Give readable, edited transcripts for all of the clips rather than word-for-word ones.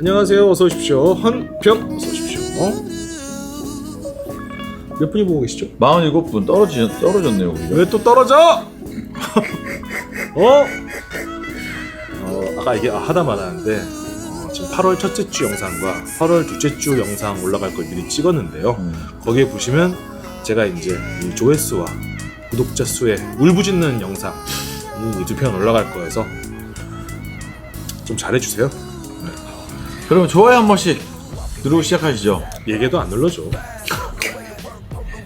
안녕하세요. 어서 오십시오. 한평 어서 오십시오. 몇 분이 보고 계시죠? 47분 떨어졌네요 우리가. 왜 또 떨어져? 아까 이게 하다 말았는데 지금 8월 첫째 주 영상과 8월 둘째 주 영상 올라갈 걸 미리 찍었는데요. 거기에 보시면 제가 이제 이 조회수와 구독자 수에 울부짖는 영상 이 두 편 올라갈 거여서 좀 잘해주세요. 그러면 좋아요 한 번씩 누르고 시작하시죠. 얘기도 안 눌러줘.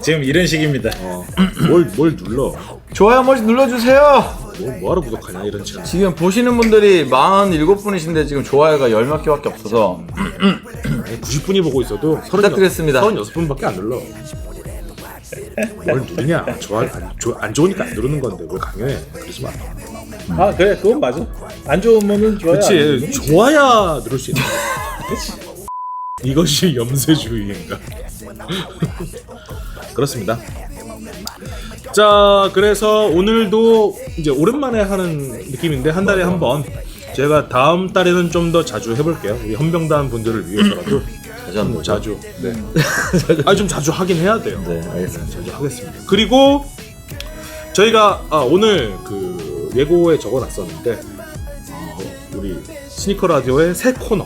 지금 이런 식입니다. 뭘 눌러? 좋아요 한 번씩 눌러주세요. 뭐하러 구독하냐 이런 채널. 지금 보시는 분들이 47분이신데 지금 좋아요가 10몇 개밖에 없어서 90분이 보고 있어도 부탁드리겠습니다. 36분밖에 안 눌러. 뭘 누르냐? 안 좋으니까 안 누르는 건데 뭘 강요해. 그러지 마. 아 그래 그건 맞아. 안 좋으면은 좋아요. 그렇지. 좋아야 누를 수 있는 거야. 이것이 염세주의인가? 그렇습니다. 자, 그래서 오늘도 이제 오랜만에 하는 느낌인데 한 달에 한 번 제가 다음 달에는 좀 더 자주 해볼게요. 우리 헌병단 분들을 위해서라도 자주. 네. 좀 자주 하긴 해야 돼요. 네 알겠습니다. 자주 하겠습니다. 그리고 저희가 오늘 그 예고에 적어놨었는데 우리 스니커 라디오의 새 코너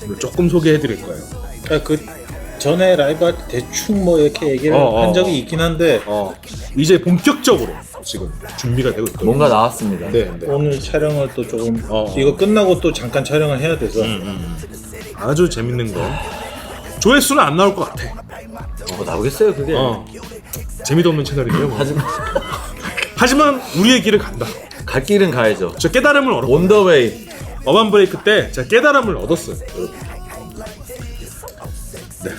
오늘 조금 소개해드릴 거예요. 그 전에 라이브 할 때 대충 뭐 이렇게 얘기를 한 적이 있긴 한데 이제 본격적으로 지금 준비가 되고 있거든요. 뭔가 나왔습니다. 네. 오늘 촬영을 또 조금 이거 끝나고 또 잠깐 촬영을 해야 돼서 아주 재밌는 거. 조회수는 안 나올 것 같아. 나오겠어요 그게. 재미도 없는 채널이에요. 하지만 우리의 길을 간다. 갈 길은 가야죠. 저 깨달음을 얻었어요. On the way. 어반 브레이크 때 제가 깨달음을 얻었어요. 여러분. 네.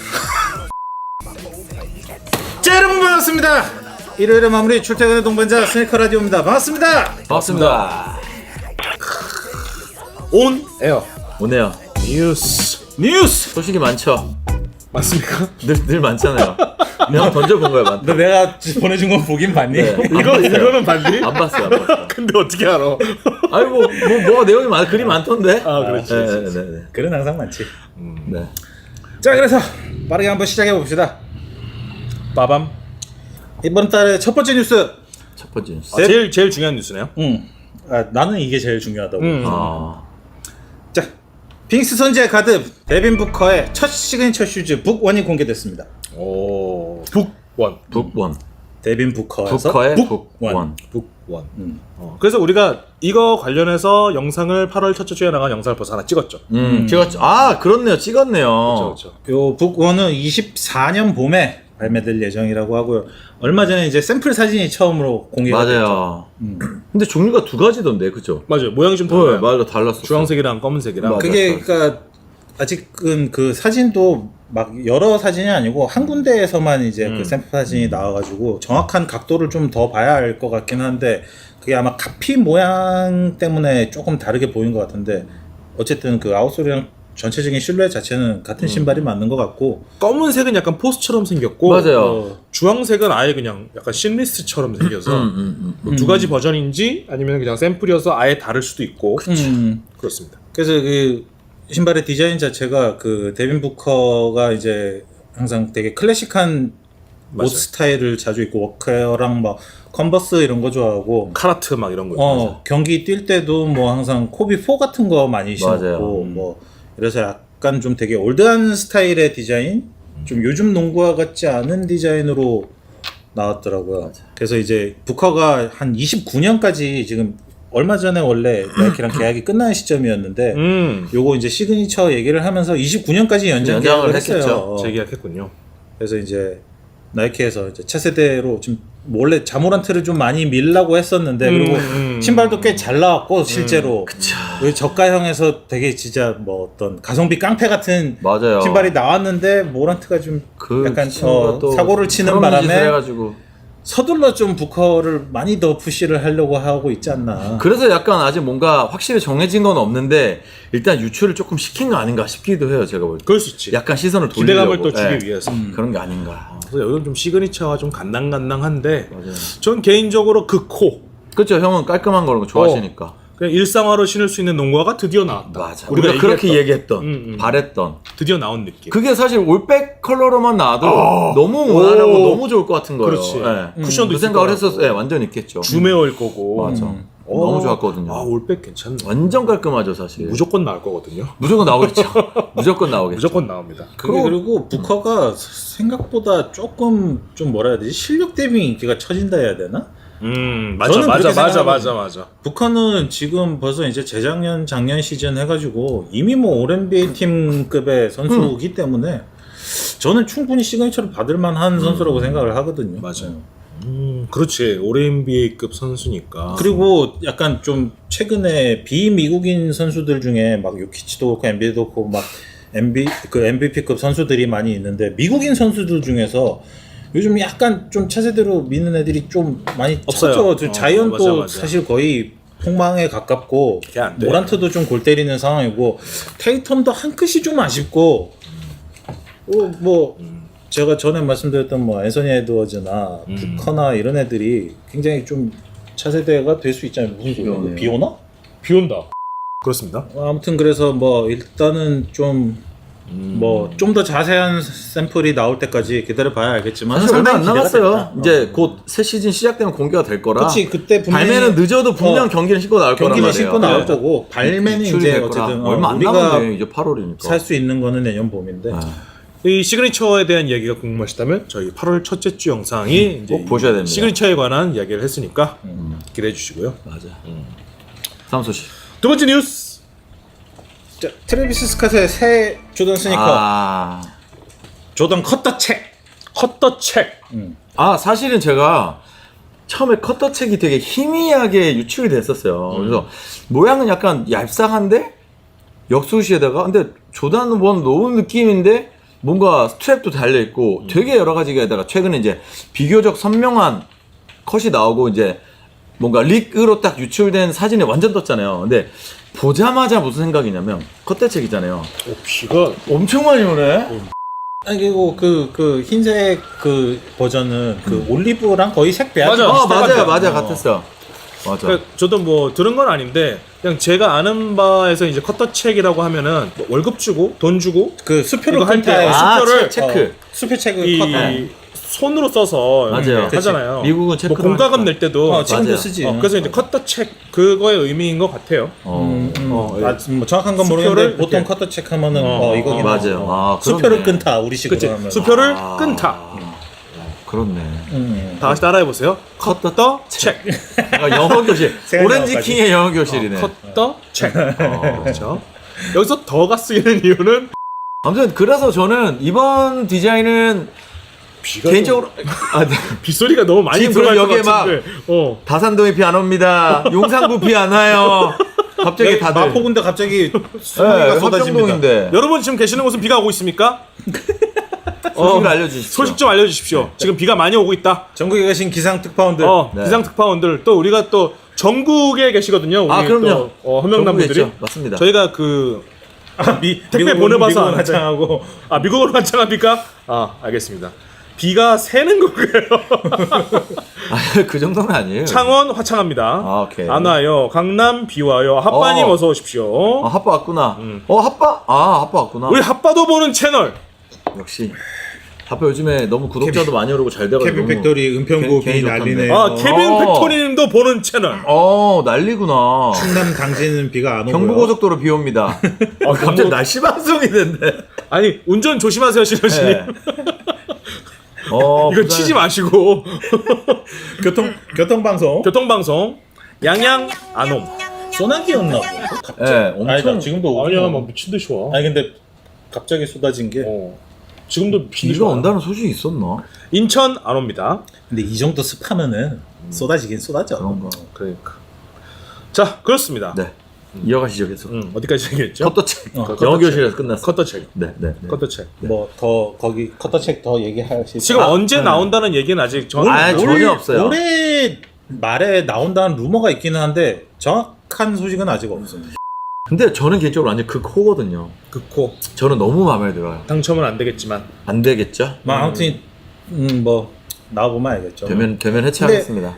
자 여러분 반갑습니다. 일요일에 마무리 출퇴근의 동반자 스니커 라디오입니다. 반갑습니다. 반갑습니다. 온 에어 오네요. 뉴스 소식이 많죠. 맞습니까? 늘 많잖아요. 내가 던져본 거야 많다. 너 내가 보내준 건 보긴 봤니? 네. 이거는 봤니? 안 봤어요. 근데 어떻게 알아? 아니 뭐가 내용이 글이 많던데. 그렇지. 네. 글은 항상 많지. 네. 자 그래서 빠르게 한번 시작해 봅시다. 빠밤. 이번 달의 첫 번째 뉴스. 첫 번째 뉴스. 제일 중요한 뉴스네요. 나는 이게 제일 중요하다고. 자, 빙스 선지의 가드 데빈 부커의 첫 시그니처 슈즈 북1이 공개됐습니다. 오, 북원. 데빈 부커에서 부커의 북1. 북원. 그래서 우리가 이거 관련해서 영상을 8월 첫째 주에 나간 영상을 벌써 하나 찍었죠. 찍었죠. 그렇네요. 찍었네요. 그렇죠. 요 북1은 24년 봄에 발매될 예정이라고 하고요. 얼마 전에 이제 샘플 사진이 처음으로 공개가 맞아요. 됐죠. 근데 종류가 두 가지던데, 그죠? 맞아요. 모양이 좀 달라요. 맞아, 달랐어. 주황색이랑 검은색이랑. 맞아. 그게 그러니까 아직은 그 사진도 막 여러 사진이 아니고 한 군데에서만 이제 그 샘플 사진이 나와가지고 정확한 각도를 좀 더 봐야 할 것 같긴 한데 그게 아마 카피 모양 때문에 조금 다르게 보인 것 같은데 어쨌든 그 아웃솔이랑 전체적인 실루엣 자체는 같은 신발이 맞는 것 같고 검은색은 약간 포스처럼 생겼고 맞아요. 주황색은 아예 그냥 약간 신리스처럼 생겨서 두 가지 버전인지 아니면 그냥 샘플이어서 아예 다를 수도 있고 그렇습니다. 그래서 그 신발의 디자인 자체가 그 데빈 부커가 이제 항상 되게 클래식한 맞아요. 옷 스타일을 자주 입고 워크웨어랑 막 컨버스 이런 거 좋아하고 카라트 막 이런 거. 경기 뛸 때도 뭐 항상 코비4 같은 거 많이 맞아요. 신고 뭐 그래서 약간 좀 되게 올드한 스타일의 디자인 좀 요즘 농구와 같지 않은 디자인으로 나왔더라고요. 맞아. 그래서 이제 부커가 한 29년까지 지금 얼마 전에 원래 나이키랑 계약이 끝나는 시점이었는데 요거 이제 시그니처 얘기를 하면서 29년까지 연장을 했어요. 재계약했군요. 그래서 이제 나이키에서 이제 차세대로 지금 원래 자모란트를 좀 많이 밀라고 했었는데 그리고 신발도 꽤 잘 나왔고 실제로 저가형에서 되게 진짜 뭐 어떤 가성비 깡패 같은 맞아요. 신발이 나왔는데 모란트가 좀 약간 또 사고를 치는 그런 짓을 바람에 해가지고. 서둘러 좀 부커를 많이 더 푸시를 하려고 하고 있지 않나. 그래서 약간 아직 뭔가 확실히 정해진 건 없는데 일단 유출을 조금 시킨 거 아닌가 싶기도 해요. 제가 볼 때. 그럴 수 있지. 약간 시선을 돌리려고. 기대감을 또 주기 위해서. 그런 게 아닌가. 그래서 여기는 좀 시그니처가 좀 간당간당한데 맞아요. 전 개인적으로 그 코. 그렇죠. 형은 깔끔한 거 좋아하시니까. 그냥 일상화로 신을 수 있는 농구화가 드디어 나왔다. 맞아. 우리가 우리가 그렇게 얘기했던. 얘기했던, 바랬던. 드디어 나온 느낌. 그게 사실 올백 컬러로만 나와도 너무 무난하고 너무 좋을 것 같은 거예요. 그렇지. 네. 쿠션도 그 있을 생각을 것 했었어요. 같고. 네, 완전 있겠죠. 주메어일 거고. 맞아. 너무 좋았거든요. 아 올백 괜찮네. 완전 깔끔하죠, 사실. 무조건 나올 거거든요. 무조건 나오겠죠. 무조건 나오겠죠. 무조건 나옵니다. 그리고 부커가 생각보다 조금 좀 뭐라 해야 되지? 실력 대비 인기가 처진다 해야 되나? 맞아 저는 맞아 그렇게 맞아 생각하거든요. 맞아. 부커는 지금 벌써 이제 재작년 작년 시즌 해가지고 이미 뭐 올 NBA 팀급의 선수이기 때문에 저는 충분히 시그니처를 받을 만한 선수라고 생각을 하거든요. 맞아요. 그렇지. 올해 NBA급 선수니까. 그리고 약간 좀 최근에 비미국인 선수들 중에 막 요키치도 그렇고 엔비도 그렇고 막 MVP급 선수들이 많이 있는데 미국인 선수들 중에서 요즘 약간 좀 차세대로 미는 애들이 좀 많이 없어요. 없죠. 자이언도 맞아. 사실 거의 폭망에 가깝고 걔안 돼. 모란트도 좀 골 때리는 상황이고 테이텀도 한 끗이 좀 아쉽고 뭐 제가 전에 말씀드렸던 뭐 앤서니 에드워즈나 부커나 이런 애들이 굉장히 좀 차세대가 될 수 있잖아요. 무슨 소리야? 비 오나? 비 온다. 그렇습니다. 아무튼 그래서 뭐 일단은 좀 뭐 좀 더 자세한 샘플이 나올 때까지 기다려 봐야 알겠지만 사실 얼마 안 상당히 기대가 남았어요. 됩니다. 이제 곧 새 시즌 시작되면 공개가 될 거라. 그렇지 그때 분명히 발매는 늦어도 분명 경기는 신고 나올 거란 경기는 말이에요. 신고 나올 네. 거고 발매는 유출이 이제 될 거라. 어쨌든 얼마 안 우리가 남았네. 이제 8월이니까. 살 수 있는 거는 내년 봄인데 이 시그니처에 대한 이야기가 궁금하시다면 저희 8월 첫째 주 영상이 이제 꼭 보셔야 됩니다. 시그니처에 관한 이야기를 했으니까 기대해 주시고요. 맞아. 다음 소식. 두 번째 뉴스. 자, 트래비스 스캇의 새 조던 스니커 조던 컷더 책. 컷더 책. 사실은 제가 처음에 커터 책이 되게 희미하게 유출이 됐었어요. 그래서 모양은 약간 얄쌍한데 역수시에다가 근데 조단 원 놓은 느낌인데 뭔가 스트랩도 달려 있고 되게 여러 가지가 최근에 이제 비교적 선명한 컷이 나오고 이제 뭔가 릭으로 딱 유출된 사진이 완전 떴잖아요. 근데 보자마자 무슨 생각이냐면 컷대책이잖아요. 비가 엄청 많이 오네. 아니 그리고 그 흰색 그 버전은 그 올리브랑 거의 색 배합이 맞아. 비슷해요. 맞아 같았어. 맞아. 그러니까 저도 뭐 들은 건 아닌데 그냥 제가 아는 바에서 이제 컷더 책이라고 하면은 뭐 월급 주고 돈 주고 그 수표를 이거 할 때 끊다 수표를 체크. 수표 책을 이 컷. 손으로 써서 맞아요. 이렇게 하잖아요. 미국은 뭐 체크로 공과금 하니까. 낼 때도 지금도 맞아요. 쓰지. 그래서 이제 컷더 책 그거의 의미인 것 같아요. 뭐 정확한 건 모르겠는데 수표를 보통 이렇게. 컷더 체크하면은 이거긴 맞아요. 하죠. 수표를 그렇네. 끊다 우리식으로 그치? 하면. 수표를 끊다. 그렇네. 다 같이 따라해 보세요. 컷더 책. 아, 영어 교실. 생각이 오렌지 나까지. 킹의 영어 교실이네. 컷더 책. 그렇죠. 여기서 더가 쓰이는 이유는 아무튼 그래서 저는 이번 디자인은 비가 개인적으로 네. 빗소리가 너무 많이 지금 들어갈 것 여기에 막 같은데. 다산동이 비 안 옵니다. 용산구 비 안 와요. 갑자기 다들 마포군데 갑자기 소리가 쏟아집니다. 합정동인데 여러분 지금 계시는 곳은 비가 오고 있습니까? 소식을 알려주십시오. 소식 좀 알려주십시오. 지금 비가 많이 오고 있다. 전국에 계신 기상 특파원들 네. 기상 특파원들 또 우리가 또 전국에 계시거든요. 우리 그럼요. 또 현명남 전국에 분들이 있죠. 맞습니다. 저희가 그 택배 미국은 보내봐서 미국은 아는데. 하장하고 미국어로 한창합니까? 알겠습니다. 비가 새는 거고요. 그 정도는 아니에요. 창원 화창합니다. 오케이. 안 와요. 강남 비 와요. 핫바님 어서 오십시오. 핫바 왔구나. 핫바? 핫바 왔구나. 우리 핫바도 보는 채널. 역시 핫바 요즘에 너무 구독자도 많이 오르고 잘 돼가지고 케빈 너무 팩토리 은평구 괜히 비 난리네. 좋던데. 케빈 팩토리님도 보는 채널. 난리구나. 충남 당진은 비가 안 오고요. 경부고속도로 비 옵니다. 갑자기 날씨 방송이 됐네. 아니 운전 조심하세요, 신호씨님. 네. 이거 부산- 치지 마시고. 교통방송 교통방송 양양 안옴. 소나기였나 봐. 네, 엄청 아니다 지금도 아니야, 오고. 막 미친 듯이 와. 아니 근데 갑자기 쏟아진 게. 지금도 미친 듯이 비가 와. 온다는 소식이 있었나? 인천 안 옵니다. 근데 이 정도 습하면은 쏟아지긴 쏟아져. 그런가? 그러니까. 자, 그렇습니다. 네. 이어가시죠 계속. 어디까지 얘기했죠? 컷더책. 컷더 영어 교실에서 끝났어. 컷더 책. 네. 컷더 책. 뭐 더 거기 커터책 더 얘기하실. 지금 언제 나온다는 얘기는 아직 전혀 없어요. 올해 말에 나온다는 루머가 있기는 한데 정확한 소식은 아직 없습니다. 근데 저는 개인적으로 완전 극호거든요. 극호. 저는 너무 마음에 들어요. 당첨은 안 되겠지만. 안 되겠죠? 아무튼 뭐 나와보면 알겠죠. 되면 해체하겠습니다.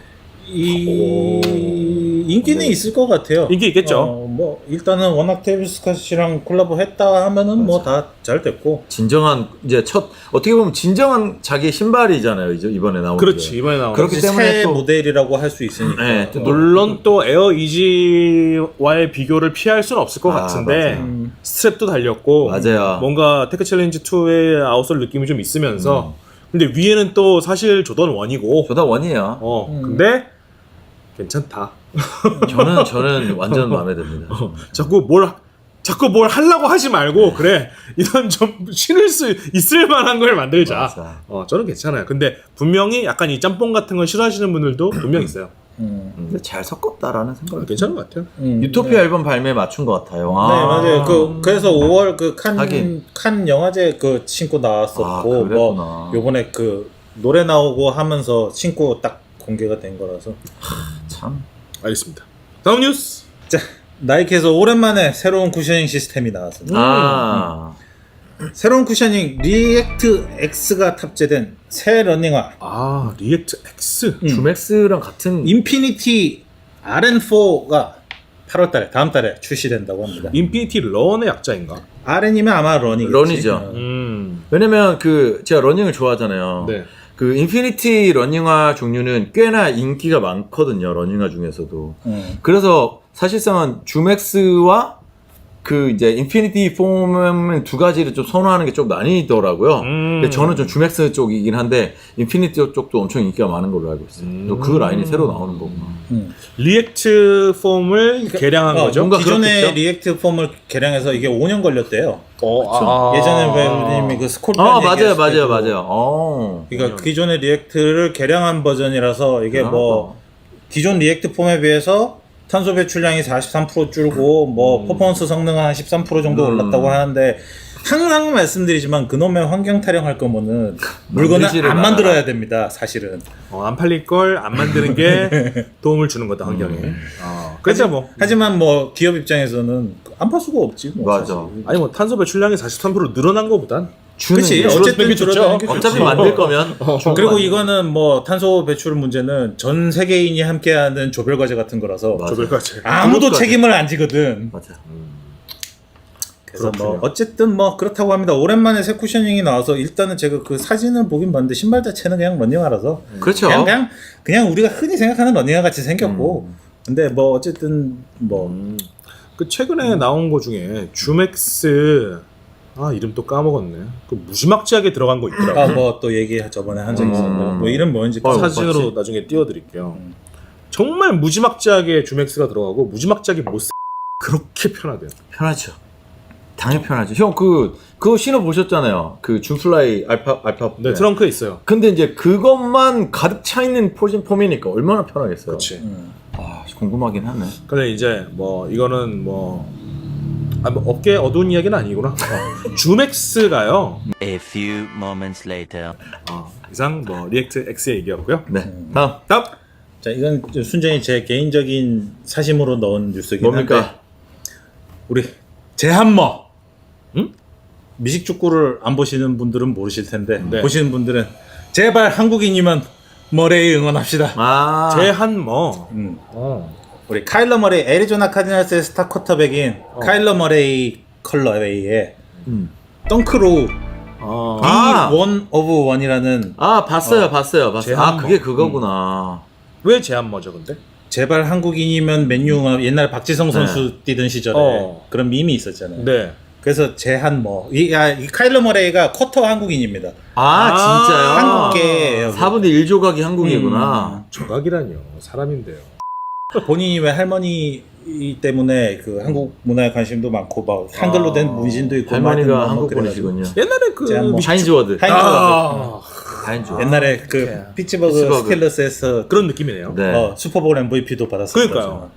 이 인기는 있을 것 같아요. 인기 있겠죠. 뭐 일단은 워낙 테이블 스캇이랑 콜라보 했다 하면은 뭐 다 잘 됐고. 진정한 이제 어떻게 보면 진정한 자기 신발이잖아요. 이제 이번에 나온 그렇지 게. 이번에 나온 그렇기 이제 때문에 새 또- 모델이라고 할 수 있으니까. 네, 또 물론 또 에어 이지와의 비교를 피할 수는 없을 것 아, 같은데 맞아요. 스트랩도 달렸고 맞아요. 뭔가 테크 챌린지 2의 아웃솔 느낌이 좀 있으면서 근데 위에는 또 사실 조던 1이고 조다 원이에요. 근데 괜찮다. 저는 완전 마음에 듭니다. 자꾸 뭘 하려고 하지 말고 그래 이런 좀 신을 수 있을 만한 걸 만들자. 맞아. 저는 괜찮아요. 근데 분명히 약간 이 짬뽕 같은 걸 싫어하시는 분들도 분명 있어요. 근데 잘 섞었다라는 생각이 괜찮은 것 같아요. 유토피아 앨범 발매 맞춘 것 같아요. 네, 맞아요. 그래서 5월 그 하긴. 칸 영화제 그 신고 나왔었고, 아, 뭐, 그랬구나. 요번에 그 노래 나오고 하면서 신고 딱 공개가 된 거라서. 참. 알겠습니다. 다음 뉴스. 자, 나이키에서 오랜만에 새로운 쿠셔닝 시스템이 나왔습니다. 새로운 쿠셔닝 리액트 X가 탑재된 새 러닝화 리액트 X. 주맥스랑 같은 인피니티 RN4가 8월달에 다음 달에 출시된다고 합니다. 인피니티 런의 약자인가? RN이면 아마 런이겠지. 런이죠. 왜냐면 제가 러닝을 좋아하잖아요. 네. 그 인피니티 러닝화 종류는 꽤나 인기가 많거든요. 러닝화 중에서도. 그래서 사실상은 주맥스와 그 이제 인피니티 폼은 두 가지를 좀 선호하는 게 좀 나뉘더라고요. 근데 저는 좀 주맥스 쪽이긴 한데 인피니티 쪽도 엄청 인기가 많은 걸로 알고 있어요. 또 그 라인이 새로 나오는 거구나. 리액트 폼을 개량한 거죠? 뭔가 기존의 그렇겠죠? 리액트 폼을 개량해서 이게 5년 걸렸대요. 그렇죠. 예전에 배우님이 그 스콜피언 맞아요. 그러니까 기존의 리액트를 개량한 버전이라서 이게 대단하다. 뭐 기존 리액트 폼에 비해서 탄소 배출량이 43% 줄고 뭐 퍼포먼스 성능은 한 13% 정도 올랐다고 하는데 항상 말씀드리지만 그놈의 환경 타령할 거면은 물건을 만들지를 안 말아라. 만들어야 됩니다. 사실은. 안 팔릴 걸 안 만드는 게 도움을 주는 거다 환경에. 그렇죠 뭐. 하지만 뭐 기업 입장에서는 안 팔 수가 없지. 뭐 맞아. 사실. 아니 뭐 탄소 배출량이 43% 늘어난 거보단 그치. 게 어쨌든 게 좋죠. 줄어드는 게 좋지. 어차피 만들 거면 그리고 이거는 뭐 탄소 배출 문제는 전 세계인이 함께하는 조별 과제 같은 거라서 맞아. 조별까지. 아무도 그것까지. 책임을 안 지거든. 맞아. 그래서 뭐 그렇군요. 어쨌든 뭐 그렇다고 합니다. 오랜만에 새 쿠셔닝이 나와서 일단은 제가 그 사진을 보긴 봤는데 신발 자체는 그냥 러닝화라서 그렇죠. 그냥 우리가 흔히 생각하는 러닝화 같이 생겼고 근데 뭐 어쨌든 뭐 그 최근에 나온 거 중에 주맥스 이름 또 까먹었네. 그 무지막지하게 들어간 거 있더라고. 뭐 또 얘기 저번에 한 적이 있었는데 뭐 이름 뭔지 사진으로 봤지? 나중에 띄워드릴게요. 정말 무지막지하게 주맥스가 들어가고 무지막지하게 못 그렇게 편하대요. 편하죠. 당연히 편하죠. 형 그거 신어 보셨잖아요. 그 준플라이 알파. 네, 트렁크에 있어요. 근데 이제 그것만 가득 차 있는 폼이니까 얼마나 편하겠어요. 그렇지. 궁금하긴 하네. 근데 이제 뭐 이거는 뭐 업계 어두운 이야기는 아니구나. 주맥스가요. A few moments later. 이상 뭐 리액트 X의 얘기였고요. 네. 다음 다음. 자 이건 순전히 제 개인적인 사심으로 넣은 뉴스긴 한데 뭡니까? 우리 제한머 미식축구를 안 보시는 분들은 모르실 텐데 네. 보시는 분들은 제발 한국인이면 머레이 응원합시다. 제한머. 우리 카일러 머레이 애리조나 카디널스의 스타 쿼터백인 카일러 머레이 컬러웨이의 덩크로우 원 오브 원이라는 봤어요. 제한머. 그게 그거구나. 왜 제한머죠, 근데? 제발 한국인이면 맨유 응원 옛날 박지성 선수 뛰던 시절에 그런 밈이 있었잖아요. 네. 그래서 제한머 이 카일러 머레이가 쿼터 한국인입니다. 진짜요? 한국계 4분의 1 조각이 한국이구나. 조각이라뇨. 사람인데요. 본인이 왜 할머니 때문에 그 한국 문화에 관심도 많고 막 한글로 된 문신도 있고 할머니가 뭐 한국 그래가지고. 분이시군요. 옛날에 그 제한머. 하인즈워드. 하인즈워드. 옛날에 그 피츠버그 스틸러스에서 그런 느낌이네요. 네. 슈퍼볼 MVP도 받았어요. 그러니까요.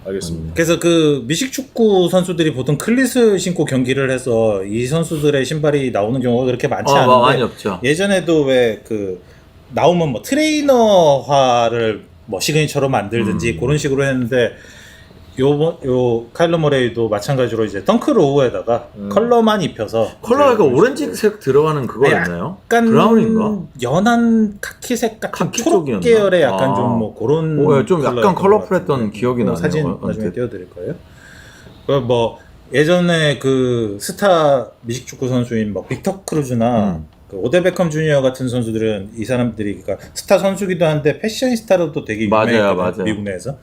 알겠습니다. 그래서 그 미식축구 선수들이 보통 클릿을 신고 경기를 해서 이 선수들의 신발이 나오는 경우가 그렇게 많지 않은데 많이 없죠. 예전에도 왜 그 나오면 뭐 트레이너화를 뭐 시그니처로 만들든지 그런 식으로 했는데 요 카일러 머레이도 마찬가지로 이제 덩크 로우에다가 컬러만 입혀서 컬러가 이제 오렌지색 들어가는 그거였나요? 약간 브라운인가? 연한 카키색 같은 카키 초록 쪽이었나? 계열의 약간 아. 좀 뭐 그런 좀 약간 컬러였던 것 컬러풀했던 같은데. 기억이 나네요. 사진 언뜻. 나중에 띄워드릴 거예요. 뭐 예전에 그 스타 미식축구 선수인 뭐 빅터 크루즈나 그 오데 베컴 주니어 같은 선수들은 이 사람들이 그러니까 스타 선수기도 한데 패셔니스타로도 되게 맞아요, 유명했거든요. 맞아요. 미국 내에서.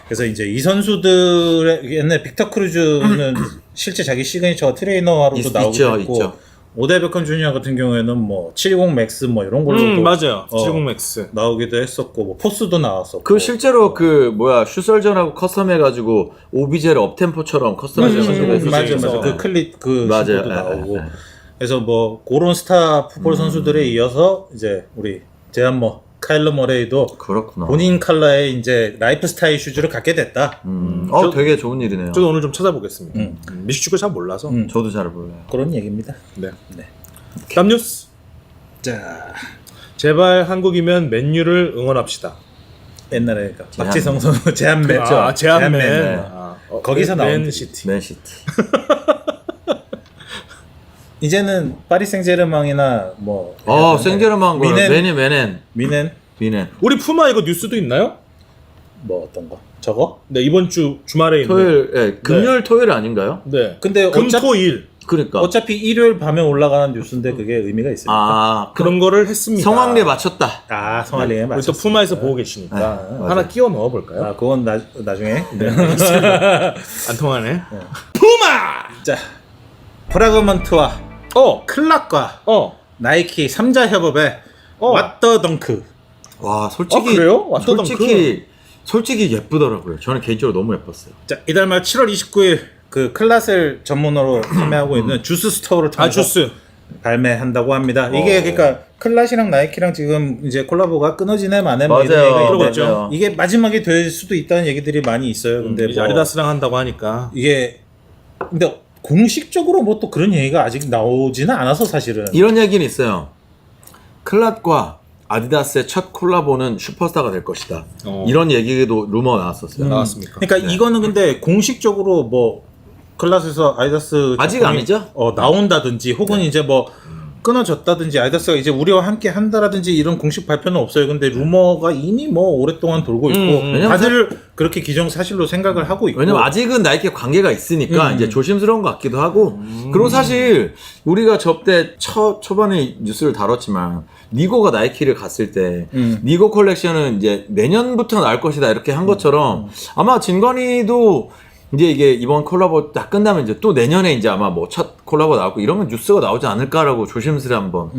그래서 이제 이 선수들의 옛날 빅터 크루즈는 실제 자기 시그니처 트레이너로도 나오고 있죠, 있고 있죠. 오데 베컴 주니어 같은 경우에는 뭐 720 맥스 뭐 이런 걸로도 맞아요. 어. 70 맥스. 나오기도 했었고 뭐 포스도 나왔었고 그 실제로 그 뭐야 슈설전하고 커스텀해가지고 오비제를 업템포처럼 커스텀해서 맞아 그 클립 그 맞아요. 신고도 예, 나오고 예, 예. 그래서 뭐 그런 스타 풋볼 선수들에 이어서 이제 우리 제안모 카일러 머레이도 그렇구나. 본인 컬러의 이제 라이프 스타일 슈즈를 갖게 됐다. 되게 좋은 일이네요. 저도 오늘 좀 찾아보겠습니다. 미식축구 잘 몰라서. 저도 잘 몰라요. 그런 얘기입니다. 네. 다음 뉴스. 자 제발 한국이면 맨유를 응원합시다. 옛날에 그 박지성 선수 제안맨 제안맨. 거기서 나온 맨시티. 맨시티. 이제는 파리 생제르맹이나 뭐 생제르맹 거 미넨 미넨. 우리 푸마 이거 뉴스도 있나요? 뭐 어떤 거 저거? 네, 이번 주 주말에 있는. 토요일, 금요일 토요일 아닌가요? 네. 근데 금토일 그러니까. 어차피 일요일 밤에 올라가는 뉴스인데 그게 의미가 있습니까? 그런 거를 했습니다. 성황리에 맞췄다. 아 성알리에 우리 맞췄어. 또 푸마에서 보고 계시니까 네, 하나 끼워 넣어 볼까요? 아 그건 나중에. 안 통하네. 푸마. 자 프라그먼트와 클락과 나이키 3자 협업에 왓더 덩크. 와 솔직히 그래요? 왓더 솔직히 예쁘더라고요. 저는 개인적으로 너무 예뻤어요. 자 이달 말 7월 29일 그 클라스를 전문으로 판매하고 있는 주스 스토어를 통해서 주스. 발매한다고 합니다. 이게 그러니까 클라시랑 나이키랑 지금 이제 콜라보가 끊어지네 마네 뭐 이런 맞아요. 얘기가 그러고 있는데 있죠. 이게 마지막이 될 수도 있다는 얘기들이 많이 있어요. 근데 이제 뭐 아디다스랑 한다고 하니까. 이게 근데 공식적으로 뭐 또 그런 얘기가 아직 나오지는 않아서 사실은. 이런 얘기는 있어요. 클랏과 아디다스의 첫 콜라보는 슈퍼스타가 될 것이다. 이런 얘기도 루머 나왔었어요. 나왔습니까? 그러니까 이거는 근데 공식적으로 뭐 클라스에서 아디다스 아직 제품이, 아니죠? 나온다든지 혹은 이제 뭐 끊어졌다든지 아디다스가 이제 우리와 함께 한다라든지 이런 공식 발표는 없어요. 근데 루머가 이미 뭐 오랫동안 돌고 있고 다들 그렇게 기정사실로 생각을 하고 있고. 왜냐면 아직은 나이키 관계가 있으니까 이제 조심스러운 것 같기도 하고 그리고 사실 우리가 접대 초반에 뉴스를 다뤘지만 니고가 나이키를 갔을 때 니고 컬렉션은 이제 내년부터 나올 것이다 이렇게 한 것처럼 아마 진건이도 이제 이게 이번 콜라보 딱 끝나면 이제 또 내년에 이제 아마 뭐 첫 콜라보 나오고 이러면 뉴스가 나오지 않을까라고 조심스레 한번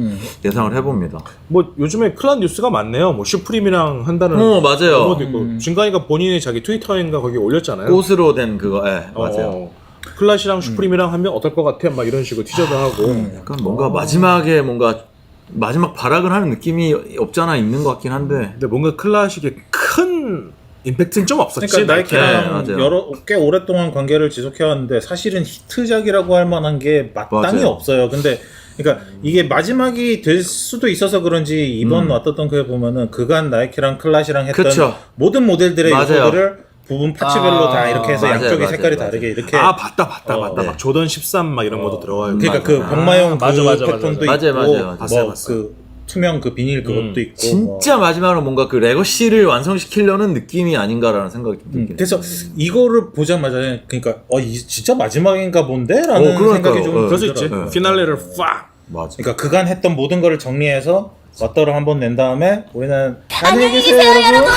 예상을 해봅니다. 뭐 요즘에 클란 뉴스가 많네요. 뭐 슈프림이랑 한다는. 맞아요. 루머도 있고. 진가이가 본인이 자기 트위터인가 거기 올렸잖아요. 꽃으로 된 그거, 맞아요. 클라시랑 슈프림이랑 하면 어떨 것 같아? 막 이런 식으로 티저도 하고. 약간 뭔가 마지막에 뭔가 마지막 발악을 하는 느낌이 없잖아 있는 것 같긴 한데. 근데 뭔가 클라식의 큰 임팩트는 좀 없었지. 그러니까 나이키랑 네, 맞아요. 꽤 오랫동안 관계를 지속해왔는데 사실은 히트작이라고 할 만한 게 마땅히 맞아요. 없어요. 근데 그러니까 이게 마지막이 될 수도 있어서 그런지 이번 왔던 거에 보면은 그간 나이키랑 클라시랑 했던 그쵸. 모든 모델들의 맞아요. 요소들을 부분 파츠별로 다 이렇게 해서 맞아요, 양쪽이 맞아요, 색깔이 맞아요. 다르게 이렇게. 봤다. 네. 막 조던 13 막 이런 것도 들어가 있고. 그러니까 그 병마용 맞아, 그 맞아, 패턴도 맞아. 있고 맞아요. 봤어요. 그 투명 그 비닐 그것도 있고 진짜 마지막으로 뭔가 그 레거시를 완성시키려는 느낌이 아닌가라는 생각이 좀 들긴 그래서 이거를 보자마자 그러니까 진짜 마지막인가 본데라는 그러니까요. 생각이 좀 그럴 수 있지. 들더라고요. 피날레를 팍. 맞아. 그러니까 그간 했던 모든 거를 정리해서 왓더를 한번 낸 다음에 우리는 안녕히 계세요 여러분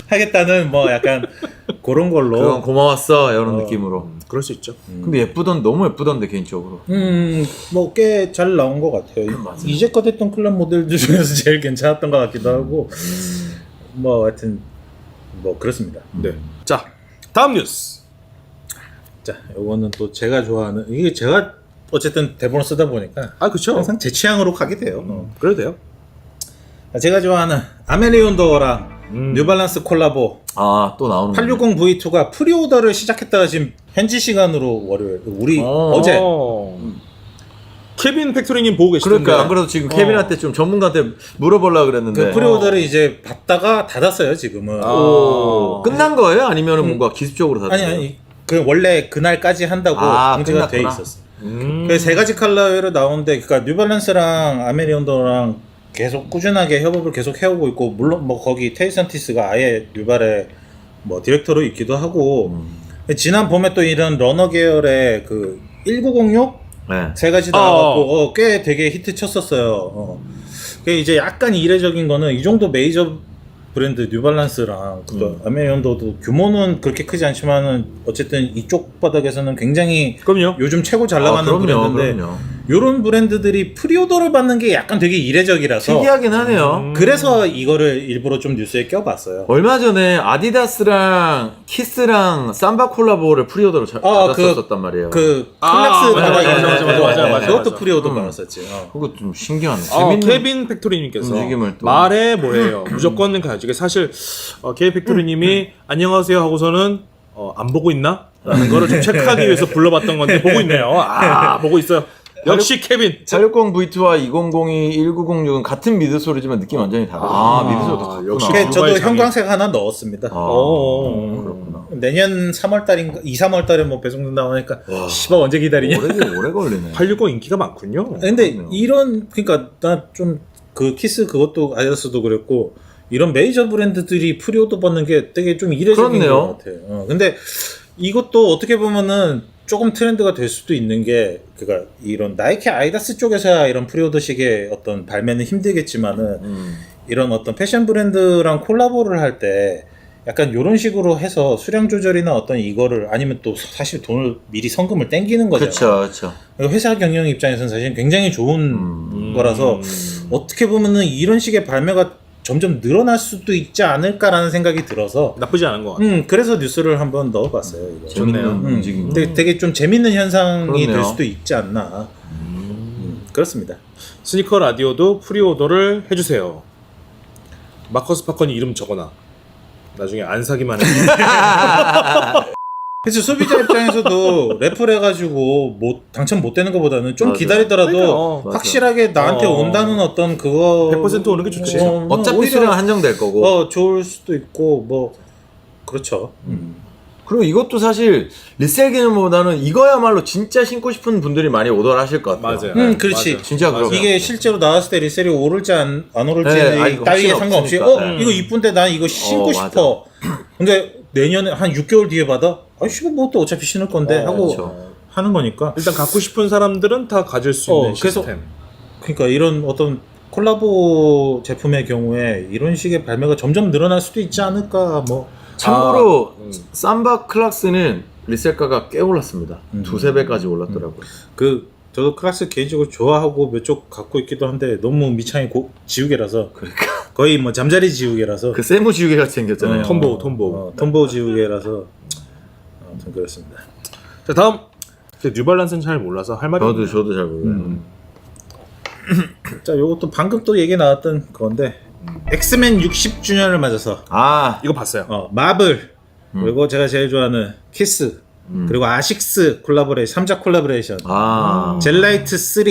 하겠다는 뭐 약간 그런 걸로 그건 고마웠어 이런 느낌으로. 그럴 수 있죠. 근데 너무 예쁘던데 개인적으로. 뭐 꽤 잘 나온 것 같아요. 이제껏 했던 클럽 모델들 중에서 제일 괜찮았던 것 같기도 하고 뭐 하여튼 뭐 그렇습니다. 네. 자, 다음 뉴스. 자, 요거는 또 제가 좋아하는 이게 제가 어쨌든 대본을 쓰다 보니까 그쵸. 항상 제 취향으로 가게 돼요. 그래도 돼요. 제가 좋아하는 아멜리온도어랑 뉴발란스 콜라보 또 나오는 860 V2가 프리오더를 시작했다가 지금 현지 시간으로 월요일 우리 어제 케빈 팩토리님 보고 계시던데. 그러니까 안 그래도 지금 케빈한테 좀 전문가한테 물어보려고 그랬는데 그 프리오더를 이제 받다가 닫았어요 지금은. 오, 끝난 거예요? 아니면은 뭔가 기습적으로 닫은 아니 거예요? 아니 그 원래 그날까지 한다고 공지가 돼 끝났구나. 있었어. 그래서 세 가지 컬러로 나오는데, 그러니까 뉴발란스랑 아메리온더랑 계속 꾸준하게 협업을 계속 해오고 있고, 물론 뭐 거기 테이 산티스가 아예 뉴발의 뭐 디렉터로 있기도 하고, 지난 봄에 또 이런 러너 계열의 그 1906 네. 세 가지 나와갖고 꽤 되게 히트 쳤었어요. 그게 이제 약간 이례적인 거는 이 정도 메이저 브랜드 뉴발란스랑 아메리온더도 규모는 그렇게 크지 않지만은 어쨌든 이쪽 바닥에서는 굉장히 그럼요. 요즘 최고 잘 나가는 브랜드인데, 그럼요. 요런 브랜드들이 프리오더를 받는 게 약간 되게 이례적이라서 특이하긴 하네요. 그래서 이거를 일부러 좀 뉴스에 껴봤어요. 얼마 전에 아디다스랑 키스랑 삼바 콜라보를 프리오더로 받았었단 말이에요. 그 클락스 맞아. 그것도 프리오더 받았었지. 그거 좀 신기하네. 케빈 팩토리님께서 움직임을 또. 말해 뭐예요. 무조건 가야지. 사실 케빈 팩토리님이 안녕하세요 하고서는 안 보고 있나? 라는 거를 좀 체크하기 위해서 불러봤던 건데 보고 있네요. 보고 있어요. 역시 케빈. 460 V2와 2002, 1906은 같은 미드 소리지만 느낌 완전히 달라. 미드 소리도 같구나. 역시 저도 두바이 장인. 형광색 하나 넣었습니다. 그렇구나. 내년 3월달인가 2, 3월달에 뭐 배송된다고 하니까 씨발 언제 기다리냐. 오래 걸리네. 860 인기가 많군요. 근데 그럼요. 이런, 그러니까 나 좀 그 키스 그것도 아디다스도 그랬고, 이런 메이저 브랜드들이 프리오더 받는 게 되게 좀 이례적인 그렇네요. 것 같아요. 근데 이것도 어떻게 보면은 조금 트렌드가 될 수도 있는 게, 그러니까 이런 나이키 아디다스 쪽에서야 이런 프리오더식의 어떤 발매는 힘들겠지만은 이런 어떤 패션 브랜드랑 콜라보를 할 때 약간 이런 식으로 해서 수량 조절이나 어떤 이거를, 아니면 또 사실 돈을 미리 성금을 땡기는 거잖아요. 그렇죠. 회사 경영 입장에서는 사실 굉장히 좋은 거라서 어떻게 보면은 이런 식의 발매가 점점 늘어날 수도 있지 않을까라는 생각이 들어서 나쁘지 않은 것 같아요. 그래서 뉴스를 한번 넣어봤어요. 이거. 재밌는 좋네요. 움직임. 되게 좀 재밌는 현상이 그렇네요. 될 수도 있지 않나. 그렇습니다. 스니커 라디오도 프리오더를 해주세요. 마커스 파컨이 이름 적어놔. 나중에 안 사기만 해. 그래서 소비자 입장에서도 랩을 해가지고 당첨 못 되는 것보다는 좀 맞아. 기다리더라도 그러니까. 확실하게 나한테 온다는 어떤 그거 100% 오는 게 좋지. 어차피 오히려 수량 한정될 거고. 좋을 수도 있고 뭐 그렇죠. 그리고 이것도 사실 리셀 개념보다는 이거야말로 진짜 신고 싶은 분들이 많이 오더를 하실 것 같아요. 맞아요. 그렇지. 맞아. 진짜 그러면. 이게 실제로 나왔을 때 리셀이 오를지 안 오를지 네, 이거 따위에 확신 상관없이 없으니까. 이거 이쁜데 난 이거 신고 맞아. 싶어. 근데 내년에 한 6개월 뒤에 받아? 씨발 뭐 또 어차피 신을 건데 하고 그렇죠. 하는 거니까. 일단 갖고 싶은 사람들은 다 가질 수 있는 그래서 시스템. 그러니까 이런 어떤 콜라보 제품의 경우에 이런 식의 발매가 점점 늘어날 수도 있지 않을까 뭐. 참고로 삼바 클락스는 리셀가가 꽤 올랐습니다. 두세 배까지 올랐더라고요. 저도 클래스 개인적으로 좋아하고 몇 쪽 갖고 있기도 한데 너무 미창이 지우개라서 거의 뭐 잠자리 지우개라서 그 세무 지우개 같이 생겼잖아요. 톰보 지우개라서 아무튼 그렇습니다. 자 다음. 뉴발란스는 잘 몰라서 할 말이 없네요. 저도 잘 몰라요. 자, 요것도 방금 또 얘기 나왔던 건데 엑스맨 60주년을 맞아서 이거 봤어요. 마블 그리고 제가 제일 좋아하는 키스 그리고 아식스 콜라보레이션 3자 콜라보레이션 젤라이트 3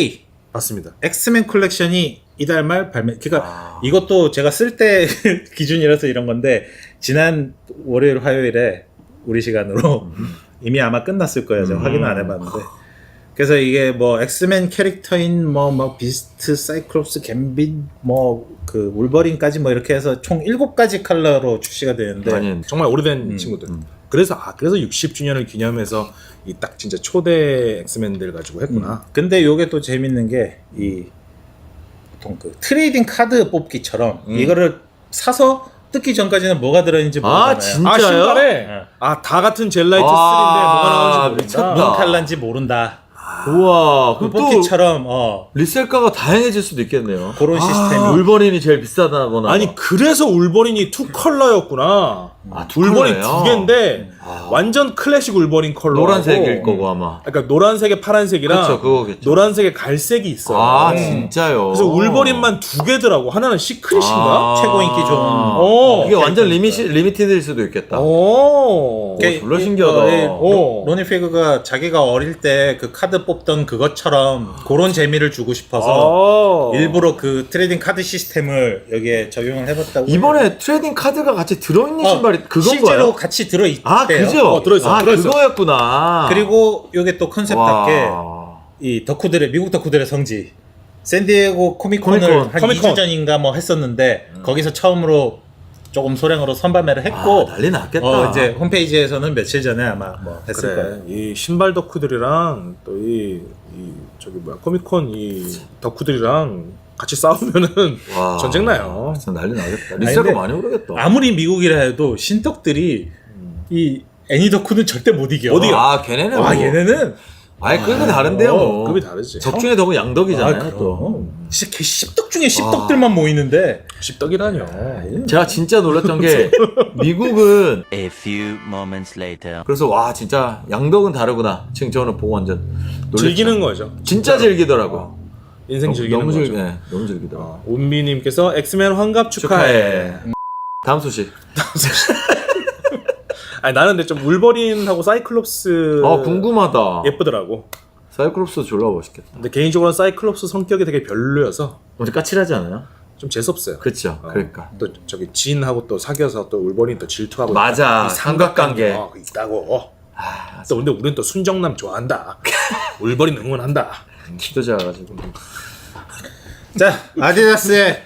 봤습니다. 엑스맨 컬렉션이 이달 말 발매. 그러니까 이것도 제가 쓸 때 기준이라서 이런 건데 지난 월요일 화요일에 우리 시간으로 이미 아마 끝났을 거예요. 제가 확인을 안 해봤는데. 그래서 이게 뭐 엑스맨 캐릭터인 뭐 비스트, 사이클롭스, 갬빗, 뭐 그 울버린까지 뭐 이렇게 해서 총 7가지 컬러로 출시가 되는데 아니, 정말 오래된 친구들. 그래서 60주년을 기념해서 이 딱 진짜 초대 엑스맨들 가지고 했구나. 근데 요게 또 재밌는 게 이 보통 그 트레이딩 카드 뽑기처럼 이거를 사서 뜯기 전까지는 뭐가 들어있는지 모르잖아요. 진짜요? 신발에 다 같은 젤라이트 3인데 뭐가 나오는지 미쳤다. 모른다. 뭔 칼란지 모른다. 우와, 그 또 뽑기처럼 리셀가가 다양해질 수도 있겠네요. 그런 시스템이. 울버린이 제일 비싸다거나. 아니 그래서 울버린이 투 컬러였구나. 두 울버린 컬러예요? 2개인데 완전 클래식 울버린 컬러. 노란색일 거고 아마. 그러니까 노란색에 파란색이랑 그쵸, 그거겠죠. 노란색에 갈색이 있어요. 아 진짜요. 그래서 울버린만 2개더라고. 하나는 시크릿인가? 최고 인기 좋은. 어. 이게 완전 리미티드일 수도 있겠다. 오. 졸라 신기하다. 로니 피그가 자기가 어릴 때 그 카드 뽑던 그것처럼 그런 재미를 주고 싶어서 일부러 그 트레이딩 카드 시스템을 여기에 적용을 해봤다고. 이번에 트레이딩 카드가 같이 들어있는 신발이 그건 실제로 거예요? 같이 들어있대요. 아 그죠? 들어있어. 그거였구나. 그리고 이게 또 컨셉답게 와. 이 덕후들의 미국 덕후들의 성지 샌디에고 코미콘을 코미콘. 한 코미콘. 2주 전인가 뭐 했었는데 거기서 처음으로 조금 소량으로 선발매를 했고 난리 났겠다. 이제 홈페이지에서는 며칠 전에 아마 뭐 했을 거예요. 그래. 이 신발 덕후들이랑 또 저기 뭐야 코미콘 이 덕후들이랑 같이 싸우면은 와. 전쟁 나요. 진짜 난리 나겠다. 아니, 리셀가 근데 많이 오르겠다. 아무리 미국이라 해도 신덕들이 이 애니 덕후는 절대 못 이겨. 못 이겨. 아 걔네는 와 뭐. 얘네는 아예 급이 다른데요. 뭐. 급이 다르지. 덕중에 덕은 양덕이잖아요. 그럼. 또. 진짜 개 10덕 중에 10덕들만 모이는데 십덕이라뇨. 제가 진짜 놀랐던 게 미국은 A few moments later. 그래서 와 진짜 양덕은 다르구나. 지금 저는 보고 완전 놀랬죠. 즐기는 거죠. 진짜 즐기더라고요. 인생 즐기는 너무 거죠. 네, 너무 즐기더라고. 운비님께서 엑스맨 환갑 축하해. 다음 소식. 아니 나는 근데 좀 울버린하고 사이클롭스 궁금하다. 예쁘더라고. 사이클롭스 졸라 멋있겠다. 근데 개인적으로는 사이클롭스 성격이 되게 별로여서 좀 까칠하지 않아요? 좀 재수없어요. 그렇죠. 그러니까. 또 저기 진하고 또 사귀어서 또 울버린 또 질투하고 맞아. 이 삼각관계. 그거 있다고. 또 근데 우린 또 순정남 좋아한다. 울버린 응원한다. 키도 작아가지고. 자 아디다스의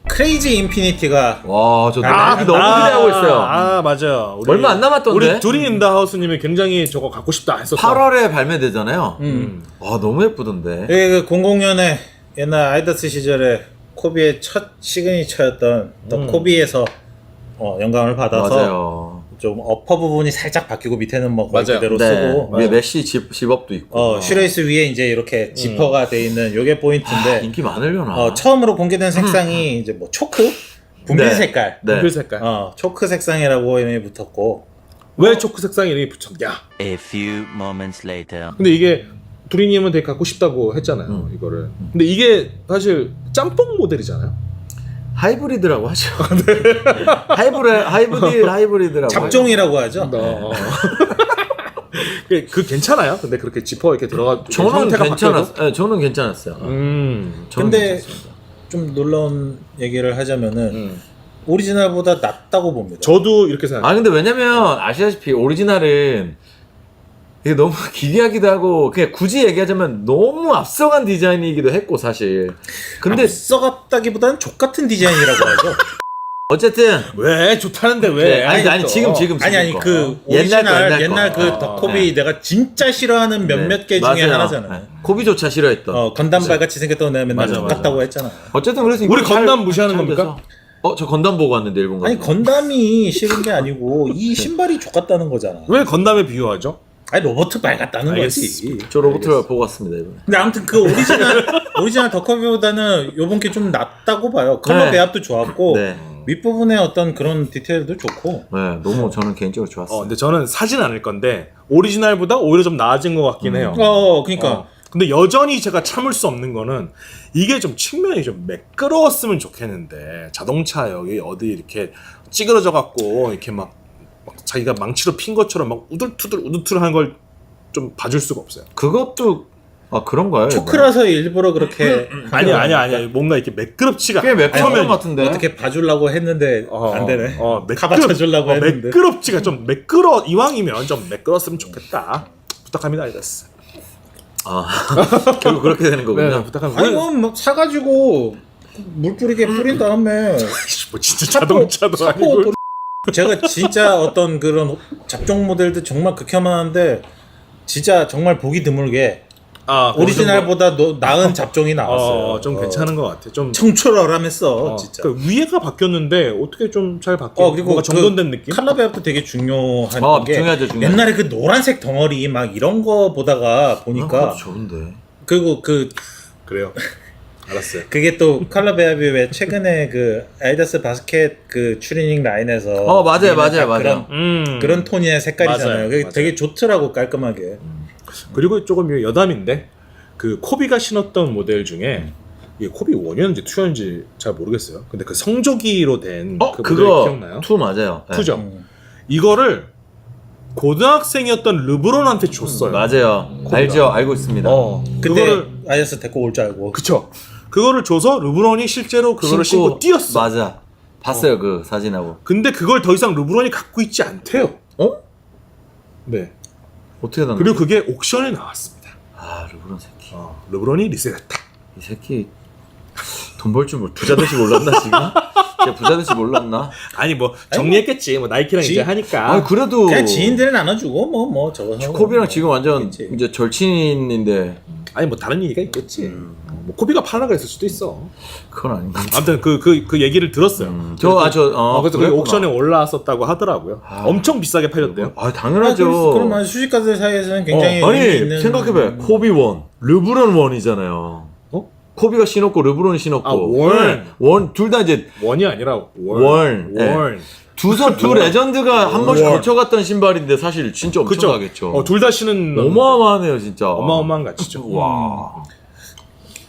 크레이지 인피니티가 와, 저 너무 기대하고 있어요. 맞아요. 얼마 안 남았던데? 우리 둘이 인더 하우스님이 굉장히 저거 갖고 싶다 했었어. 8월에 발매되잖아요. 와, 너무 예쁘던데. 그 00년에 옛날 아디다스 시절에 코비의 첫 시그니처였던 또 코비에서 영감을 받아서 맞아요. 좀 어퍼 부분이 살짝 바뀌고 밑에는 뭐 거의 맞아요. 그대로 네. 쓰고 위에 메쉬 집업도 있고. 슈레이스 위에 이제 이렇게 지퍼가 돼 있는 요게 포인트인데 인기 많으려나? 처음으로 공개된 색상이 이제 뭐 초크 분필 네. 색깔 네. 분필 색깔. 초크 색상이라고 이름이 붙었고 왜 초크 색상이 이렇게 붙였냐? A few moments later. 근데 이게 두리님은 되게 갖고 싶다고 했잖아요. 이거를. 근데 이게 사실 짬뽕 모델이잖아요. 하이브리드라고 하죠. 하이브리드라고. 잡종이라고 하죠. 그 괜찮아요? 근데 그렇게 지퍼 이렇게 들어가 저는 형태가 괜찮았어요. 네, 저는 괜찮았어요. 저는 근데 괜찮습니다. 좀 놀라운 얘기를 하자면은 오리지널보다 낫다고 봅니다. 저도 이렇게 생각해요. 근데 왜냐면 아시다시피 오리지널은 이게 너무 기괴하기도 하고 그냥 굳이 얘기하자면 너무 앞서간 디자인이기도 했고 사실. 근데 썩었다기보다는 족 같은 디자인이라고 하죠. 어쨌든 왜 좋다는데 왜? 네, 아니 지금 아니 거. 그 옛날 거, 옛날 거. 그 덕코비 내가 진짜 싫어하는 몇몇 개 중에 맞아요. 하나잖아요. 네. 코비조차 싫어했던. 건담 발같이 생겼던 애 맨날 맞아, 족 맞아. 같다고 했잖아. 어쨌든 그래서 우리 이거 잘- 건담 무시하는 잘 겁니까? 돼서. 저 건담 보고 왔는데 일본 가. 아니 건담이 싫은 게 아니고 이 신발이 족 같다는 거잖아. 왜 건담에 비유하죠? 아니 로버트 발 같다는 거지. 알겠습니다. 저 로봇을 보고 왔습니다 이번에. 근데 아무튼 그 오리지널 덕커비보다는 요번 게 좀 낫다고 봐요. 컬러 네. 배합도 좋았고 네. 윗부분에 어떤 그런 디테일도 좋고. 네, 너무 저는 개인적으로 좋았어요. 근데 저는 사진 않을 건데 오리지널보다 오히려 좀 나아진 것 같긴 해요. 그러니까 근데 여전히 제가 참을 수 없는 거는 이게 좀 측면이 좀 매끄러웠으면 좋겠는데 자동차 여기 어디 이렇게 찌그러져 갖고 이렇게 막 자기가 망치로 핀 것처럼 막 우둘투둘 하는 걸 좀 봐줄 수가 없어요. 그것도 그런가요? 초크라서 일부러 그렇게 아니야. 뭔가 이렇게 매끄럽지가 꽤 매끄러운 않아요. 것 같은데. 어떻게 봐주려고 했는데 안 되네. 매끄럽- 가봐쳐주려고 했는데. 매끄럽지가 좀 이왕이면 좀 매끄러웠으면 좋겠다. 부탁합니다, 아이다스. 결국 그렇게 되는 거군요. 네, 부탁합니다. 아니 뭐 사가지고 물 뿌리게 뿌린 다음에 뭐 진짜 자동차도 아니고. 제가 진짜 어떤 그런 잡종 모델들 정말 극혐하는데 진짜 정말 보기 드물게 오리지널보다 나은 잡종이 나왔어요. 좀 괜찮은 것 같아. 좀 청출어람했어 진짜. 그 위에가 바뀌었는데 어떻게 좀 잘 바뀌어? 그리고 뭔가 정돈된 느낌? 컬러 배합도 되게 중요한 게 중요하죠. 옛날에 그 노란색 덩어리 막 이런 거 보다가 보니까 좋은데. 그리고 그 그래요. 알았어요. 그게 또 컬러 배합이 왜 최근에 그 아디다스 바스켓 그 추리닝 라인에서 맞아요. 그런 톤의 색깔이잖아요. 맞아요. 그게 맞아요. 되게 좋더라고 깔끔하게. 그리고 조금 여담인데 그 코비가 신었던 모델 중에 이게 코비 1이었는지 2였는지 잘 모르겠어요. 근데 그 성조기로 된 그 모델 그거 기억나요? 투 맞아요. 네. 2죠. 이거를 고등학생이었던 르브론한테 줬어요. 맞아요. 알죠. 알고 있습니다. 그때 그거를 아디다스 데리고 올 줄 알고. 그쵸. 그거를 줘서 르브론이 실제로 그거를 신고 뛰었어. 맞아. 봤어요 그 사진하고. 근데 그걸 더 이상 르브론이 갖고 있지 않대요. 네. 어떻게 된 그리고 그게 옥션에 나왔습니다. 르브론 새끼. 르브론이 리셋했다. 이 새끼 돈 벌 줄 부자 될지 몰랐나 지금? 진짜 부자 될지 몰랐나? 아니 뭐 정리했겠지. 뭐 나이키랑 이제 하니까. 그래도 그냥 지인들 나눠주고 뭐 저거. 코비랑 지금 완전 있겠지. 이제 절친인데 아니 뭐 다른 얘기가 있겠지. 뭐 코비가 팔라 그랬을 수도 있어. 그건 아닌 것 같아. 아무튼 그 얘기를 들었어요. 그래서 그래서 그 옥션에 올라왔었다고 하더라고요. 엄청 비싸게 팔렸대요. 당연하죠. 그러면 수식가들 사이에서는 굉장히 아니 의미 있는 생각해봐. 코비 원, 르브론 원이잖아요. 코비가 신었고 르브론이 신었고 원 둘 다 이제 원이 아니라 원. 두 레전드가 한 번씩 거쳐갔던 신발인데 사실 진짜 엄청 그쵸. 가겠죠. 둘 다 신은 어마어마하네요 진짜. 어마어마한 가치죠. 와.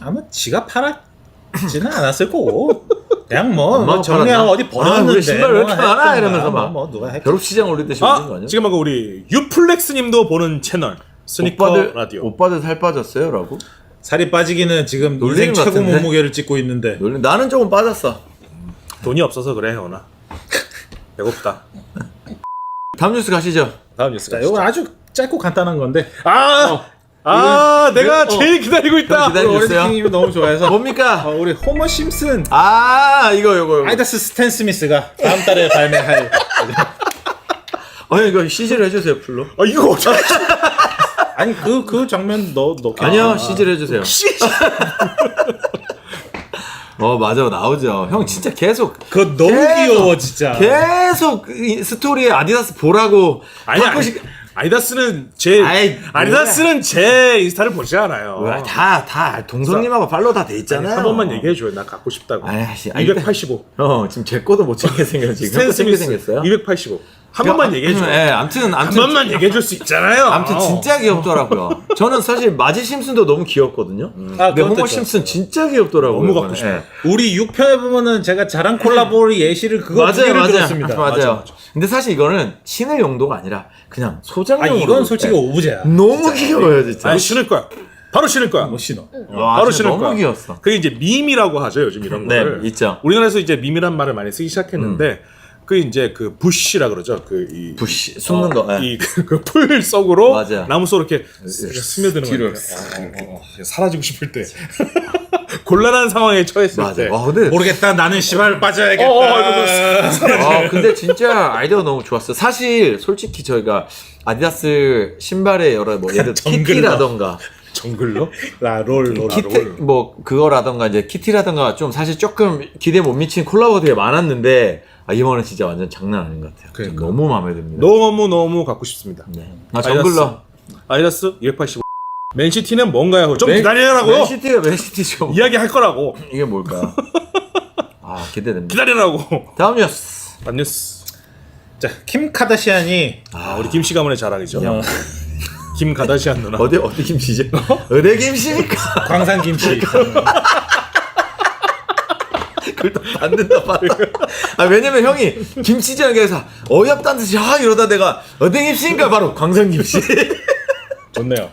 아마 지가 팔았지는 않았을 거고. 그냥 뭐 엄마가 정리하고 팔았나? 어디 버렸는데. 우리 신발 왜 이렇게 뭐 많아? 했던가. 이러면서 막 뭐 누가 했. 벼룩시장 올릴 때 신는 거 아니야? 지금 하고 우리 유플렉스님도 보는 채널 스니커 라디오. 오빠들 살 빠졌어요? 라고? 살이 빠지기는 지금 놀리는 인생 것 최고 같은데? 몸무게를 찍고 있는데. 나는 조금 빠졌어. 돈이 없어서 그래 혜원아. 배고프다. 다음 뉴스 가시죠. 다음 뉴스 자, 가시죠. 이거 아주 짧고 간단한 건데. 내가 제일 기다리고 있다. 기다리고 우리 있어요. 어린이님이 너무 좋아해서. 뭡니까? 우리 호머 심슨 이거. 아디다스 스탠 스미스가 다음 달에 발매할. 이거 CG를 해주세요, 풀로. 이거 어떻게 아니 그 장면 너 아니요, CG를 해주세요. 맞아, 나오죠. 형 진짜 계속. 그거 너무 귀여워 진짜. 계속 이 스토리에 아디다스 보라고. 아디다스는 제 인스타를 보지 않아요. 다 동성님하고 팔로우 다 돼 있잖아요. 한 번만 얘기해줘요. 나 갖고 싶다고. 285. 지금 제 거도 못 챙겨 생겨 지금. 스탠 챙겨 스미스 생겼어요. 285. 한 번만 얘기해줘. 아무튼 한 번만 얘기해줄 수 있잖아요. 아무튼 진짜 귀엽더라고요. 저는 사실 마지 심슨도 너무 귀엽거든요. 근데 그것도 호머 좋았어요. 심슨 진짜 귀엽더라고요. 너무 갖고 싶어요. 우리 6편에 보면은 제가 자랑 콜라보의 예시를 그거 두 개를 들었습니다. 맞아요. 근데 사실 이거는 신을 용도가 아니라 그냥 소장용으로. 이건 솔직히 오브제야. 너무 귀여워요 진짜. 아니 신을 거야. 바로 신을 거야. 못 신어. 바로 신을 너무 거야. 귀여웠어. 그게 이제 밈이라고 하죠 요즘 이런 네, 거를. 있죠. 우리나라에서 이제 밈이란 말을 많이 쓰기 시작했는데 그 이제 그 부시라 그러죠. 이 부시 숨는 거. 이그풀 속으로 맞아요. 나무 속으로 이렇게 스며드는 뒤로. 거예요. 사라지고 싶을 때 곤란한 상황에 처했을 맞아. 때. 근데 모르겠다. 나는 시발 빠져야겠다. 근데 진짜 아이디어가 너무 좋았어요. 사실 솔직히 저희가 아디다스 신발의 여러 예를 들어 키티라던가 정글로? 롤. 그거라던가 이제 키티라던가 좀 사실 조금 기대 못 미친 콜라보가 되게 많았는데 이번엔 진짜 완전 장난 아닌 것 같아요. 그러니까. 너무 마음에 듭니다. 너무 갖고 싶습니다. 네. 정글러. 아디다스 285. 맨시티는 뭔가요? 좀 기다리라고요. 맨시티가 맨시티죠. 이야기 할 거라고. 이게 뭘까요? 기대됩니다. 기다리라고. 다음 뉴스. 다음 뉴스. 자, 킴 카다시안이 우리 김씨 가문의 자랑이죠. 김 가다시안 누나. 어디 김씨죠? 어디 김씨입니까? 광산 김씨. 그걸 또 받는다 바로. 왜냐면 형이 김치찌개에 해서 어이없다는 듯이 이러다 내가 어디 김씨인가 바로 광산 김씨. 좋네요.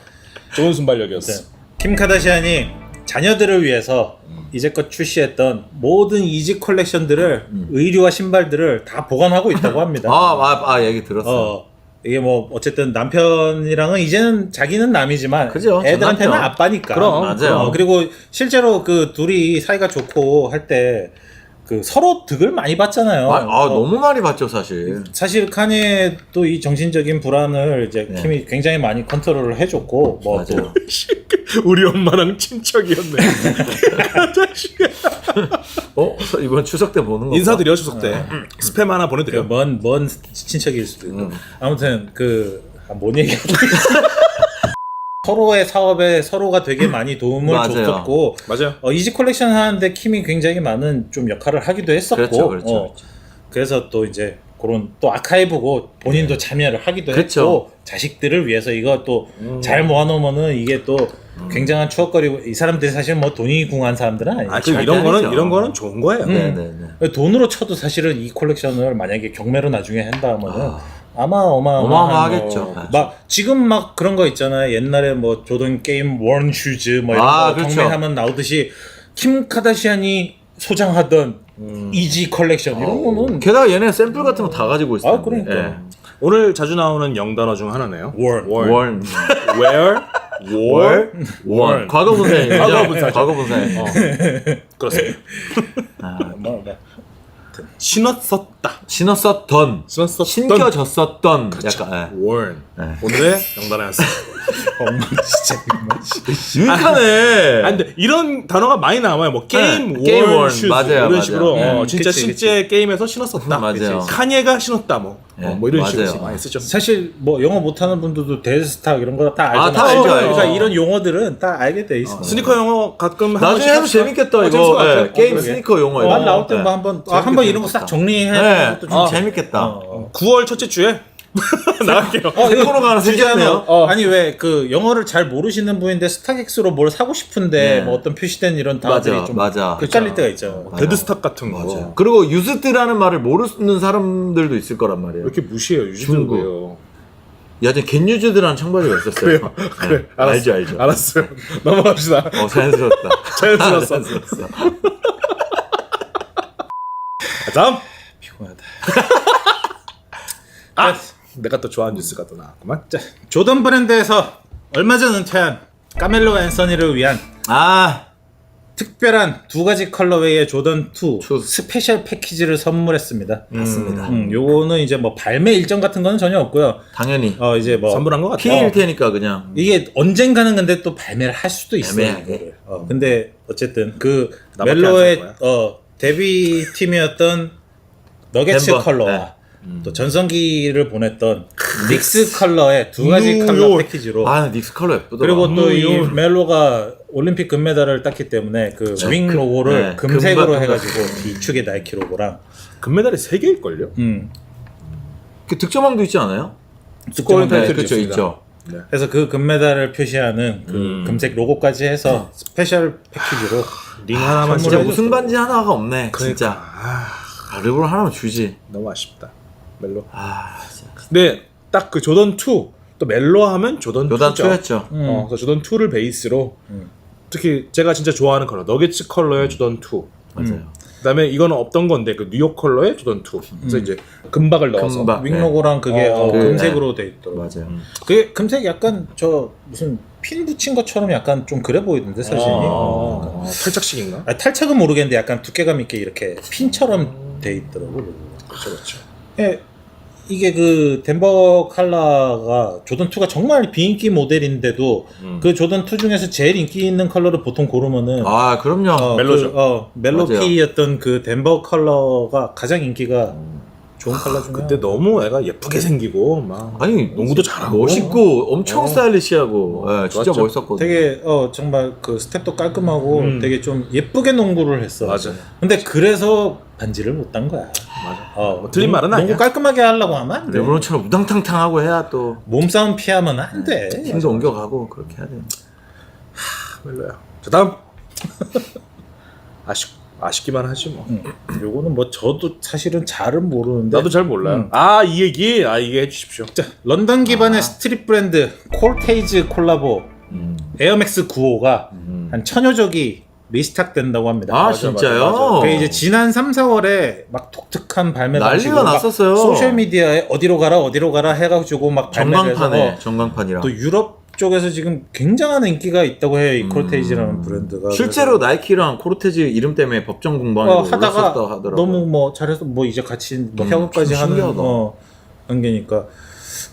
좋은 순발력이었어. 킴 카다시안이 자녀들을 위해서 이제껏 출시했던 모든 이지 컬렉션들을 의류와 신발들을 다 보관하고 있다고 합니다. 얘기 들었어. 이게 뭐 어쨌든 남편이랑은 이제는 자기는 남이지만 그죠, 애들한테는 남편. 아빠니까. 그럼, 맞아요. 그리고 실제로 그 둘이 사이가 좋고 할 때 그 서로 득을 많이 받잖아요. 너무 많이 봤죠 사실. 사실 카니에도 이 정신적인 불안을 이제 킴이 굉장히 많이 컨트롤을 해줬고 뭐 또 맞아요. 우리 엄마랑 친척이었네. 이번 추석 때 보는 거. 인사드려 추석 때. 스팸 하나 보내드려. 먼 친척일 수도 있고 아무튼 뭔 얘기하고 서로의 사업에 서로가 되게 많이 도움을 맞아요. 줬었고 맞아요. 이지 컬렉션 하는데 킴이 굉장히 많은 좀 역할을 하기도 했었고 그렇죠. 그래서 또 이제 그런 또 아카이브고 본인도 참여를 하기도 그렇죠. 했고 자식들을 위해서 이거 또 잘 모아놓으면은 이게 또 굉장한 추억거리고 이 사람들이 사실 뭐 돈이 궁한 사람들은 아니에요. 그 절대 이런 거는 아니죠. 이런 거는 좋은 거예요. 네네네. 돈으로 쳐도 사실은 이 컬렉션을 만약에 경매로 나중에 한다면은 아마 어마어마하겠죠. 막 지금 막 그런 거 있잖아요. 옛날에 뭐 조던 게임 원 슈즈 뭐 이런 거 그렇죠. 경매하면 나오듯이 킴 카다시안이 소장하던 이지 컬렉션 이런 거는 게다가 얘네 샘플 같은 거 다 가지고 있어요. 아, 그러니까. 오늘 자주 나오는 영단어 중 하나네요. 월. 원. Where? War? 원. 과거 분사예요. 과거 분사죠. 과거 분사예요. 그렇습니다. 뭐, 신었었다. 신었었던. 신었었던. 신겨졌었던. 그렇죠. 약간. Warn. 네. 오늘의 영단어였습니다. 엄마 진짜 유익하네. 아니 근데 이런 단어가 많이 나와요. 뭐 게임 네, 게임 원 원. 슈즈 맞아요, 이런 맞아요. 식으로 진짜 그치, 실제 게임에서 신었었다. 맞아요. 카니에가 신었다 뭐. 네, 뭐 이런 맞아요. 식으로 많이 쓰죠. 사실 뭐 영어 못하는 분들도 데스스탁 이런 거 다 알잖아요. 다 알죠, 그러니까 알죠. 이런 용어들은 다 알게 돼 있어. 스니커 영어 가끔 한 나중에 번씩 하면 합시다. 재밌겠다 재밌을 이거. 것 같아요. 네, 게임 그러게. 스니커 용어 말 이거. 나올 때 네. 뭐 한번 이런 거 싹 정리해. 네, 좀 좀 재밌겠다. 9월 첫째 주에 나갈게요. 새 코너가 하나 생겼네요. 아니 왜 그 영어를 잘 모르시는 분인데 스타렉스로 뭘 사고 싶은데 네. 뭐 어떤 표시된 이런 단어들이 맞아, 좀 맞아. 헷갈릴 때가 있잖아요. 데드스탑 같은 거. 왜 그리고 유스트라는 말을 모르는 사람들도 있을 거란 말이에요. 이렇게 무시해요? 유즈드고요. 예전에 겐유즈드라는 청바지가 있었어요. 그래요? 그래. 알죠, 알죠. 알았어요. 넘어갑시다. 자연스럽다. 자연스러웠어. 자연스러웠어. 다음. 피곤하다. 내가 또 좋아하는 뉴스가 또 나왔구만. 자, 조던 브랜드에서 얼마 전 은퇴한 카멜로 앤서니를 위한 특별한 두 가지 컬러웨이의 조던 2 스페셜 패키지를 선물했습니다. 맞습니다. 요거는 이제 뭐 발매 일정 같은 거는 전혀 없고요. 당연히 이제 뭐 선물한 것 같아요. 피일 테니까 그냥. 이게 언젠가는 근데 또 발매를 할 수도 있어요. 애매하게. 이거를. 근데 어쨌든 그 나밖에 멜로의 안 살 데뷔 팀이었던 너게츠 덴버. 컬러와 네. 또 전성기를 보냈던 닉스 컬러의 두 가지 컬러 패키지로 닉스 컬러 예쁘더라. 그리고 또 이 멜로가 올림픽 금메달을 땄기 때문에 그 윙 로고를 네, 금색으로 금박 해가지고 뒤축에 나이키 로고랑 금메달이 3개일걸요? 그 득점왕도 있지 않아요? 스코어링 네, 타이틀이 그렇죠, 있습니다. 있죠. 그래서 그 금메달을 표시하는 그 금색 로고까지 해서 스페셜 패키지로 링 하나만 진짜 찍어줘. 우승 반지 하나가 없네. 그러니까. 진짜. 일부러 하나만 주지. 너무 아쉽다. 멜로. 진짜. 근데 딱 그 조던 2, 또 멜로 하면 조던 2죠. 요단 2였죠. 그래서 조던 2를 베이스로 특히 제가 진짜 좋아하는 컬러 너게츠 컬러의 조던 2. 맞아요. 그다음에 이거는 없던 건데 그 뉴욕 컬러의 조던 2. 그래서 이제 금박을 넣어서 금박. 윙 로고랑 그게 그, 금색으로 돼 있더라고요. 맞아요. 그게 금색 약간 저 무슨 핀 붙인 것처럼 약간 좀 그래 보이던데 사진이. 탈착식인가? 탈착은 모르겠는데 약간 두께감 있게 이렇게 핀처럼 돼 있더라고요. 그렇죠. 이게 그 덴버 컬러가 조던 2가 정말 비인기 모델인데도 그 조던 2 중에서 제일 인기 있는 컬러를 보통 고르면은 그럼요. 멜로죠. 멜로피였던 그 덴버 컬러가 가장 인기가 좋은 컬러 중에 그때 너무 애가 예쁘게 생기고 막 아니, 농구도 잘하고 멋있고 엄청 스타일리시하고 진짜 좋았죠. 멋있었거든요. 되게 정말 그 스텝도 깔끔하고 되게 좀 예쁘게 농구를 했어. 맞아. 근데 그래서 반지를 못 딴 거야. 맞아. 뭐 틀린 말은 아니야. 농구 깔끔하게 하려고 하면 안 돼. 르브론처럼 우당탕탕하고 해야 또 몸싸움 피하면 안 돼. 팀도 옮겨가고 그렇게 해야 돼요. 멜로야. 자 다음. 아쉽기만 하지 뭐. 요거는 뭐 저도 사실은 잘은 모르는데 나도 잘 몰라요. 이 얘기 이게 해주십시오. 자, 런던 기반의 스트릿 브랜드 콜테이즈 콜라보 에어맥스 95가 한 1000여 리스탁된다고 합니다. 진짜요? 그게 이제 지난 3, 4월에 막 독특한 발매 난리가 방식으로 막 났었어요. 소셜 미디어에 어디로 가라 해가지고 막 발매를 해서 전광판이랑. 또 유럽 쪽에서 지금 굉장한 인기가 있다고 해요. 이 콜테이즈라는 브랜드가. 실제로 나이키랑 코르테즈 이름 때문에 법정 공방에도 하다가 올랐었다 하더라고요. 너무 뭐 잘해서 뭐 이제 같이 뭐 협업까지 참 하는 신기하다. 관계니까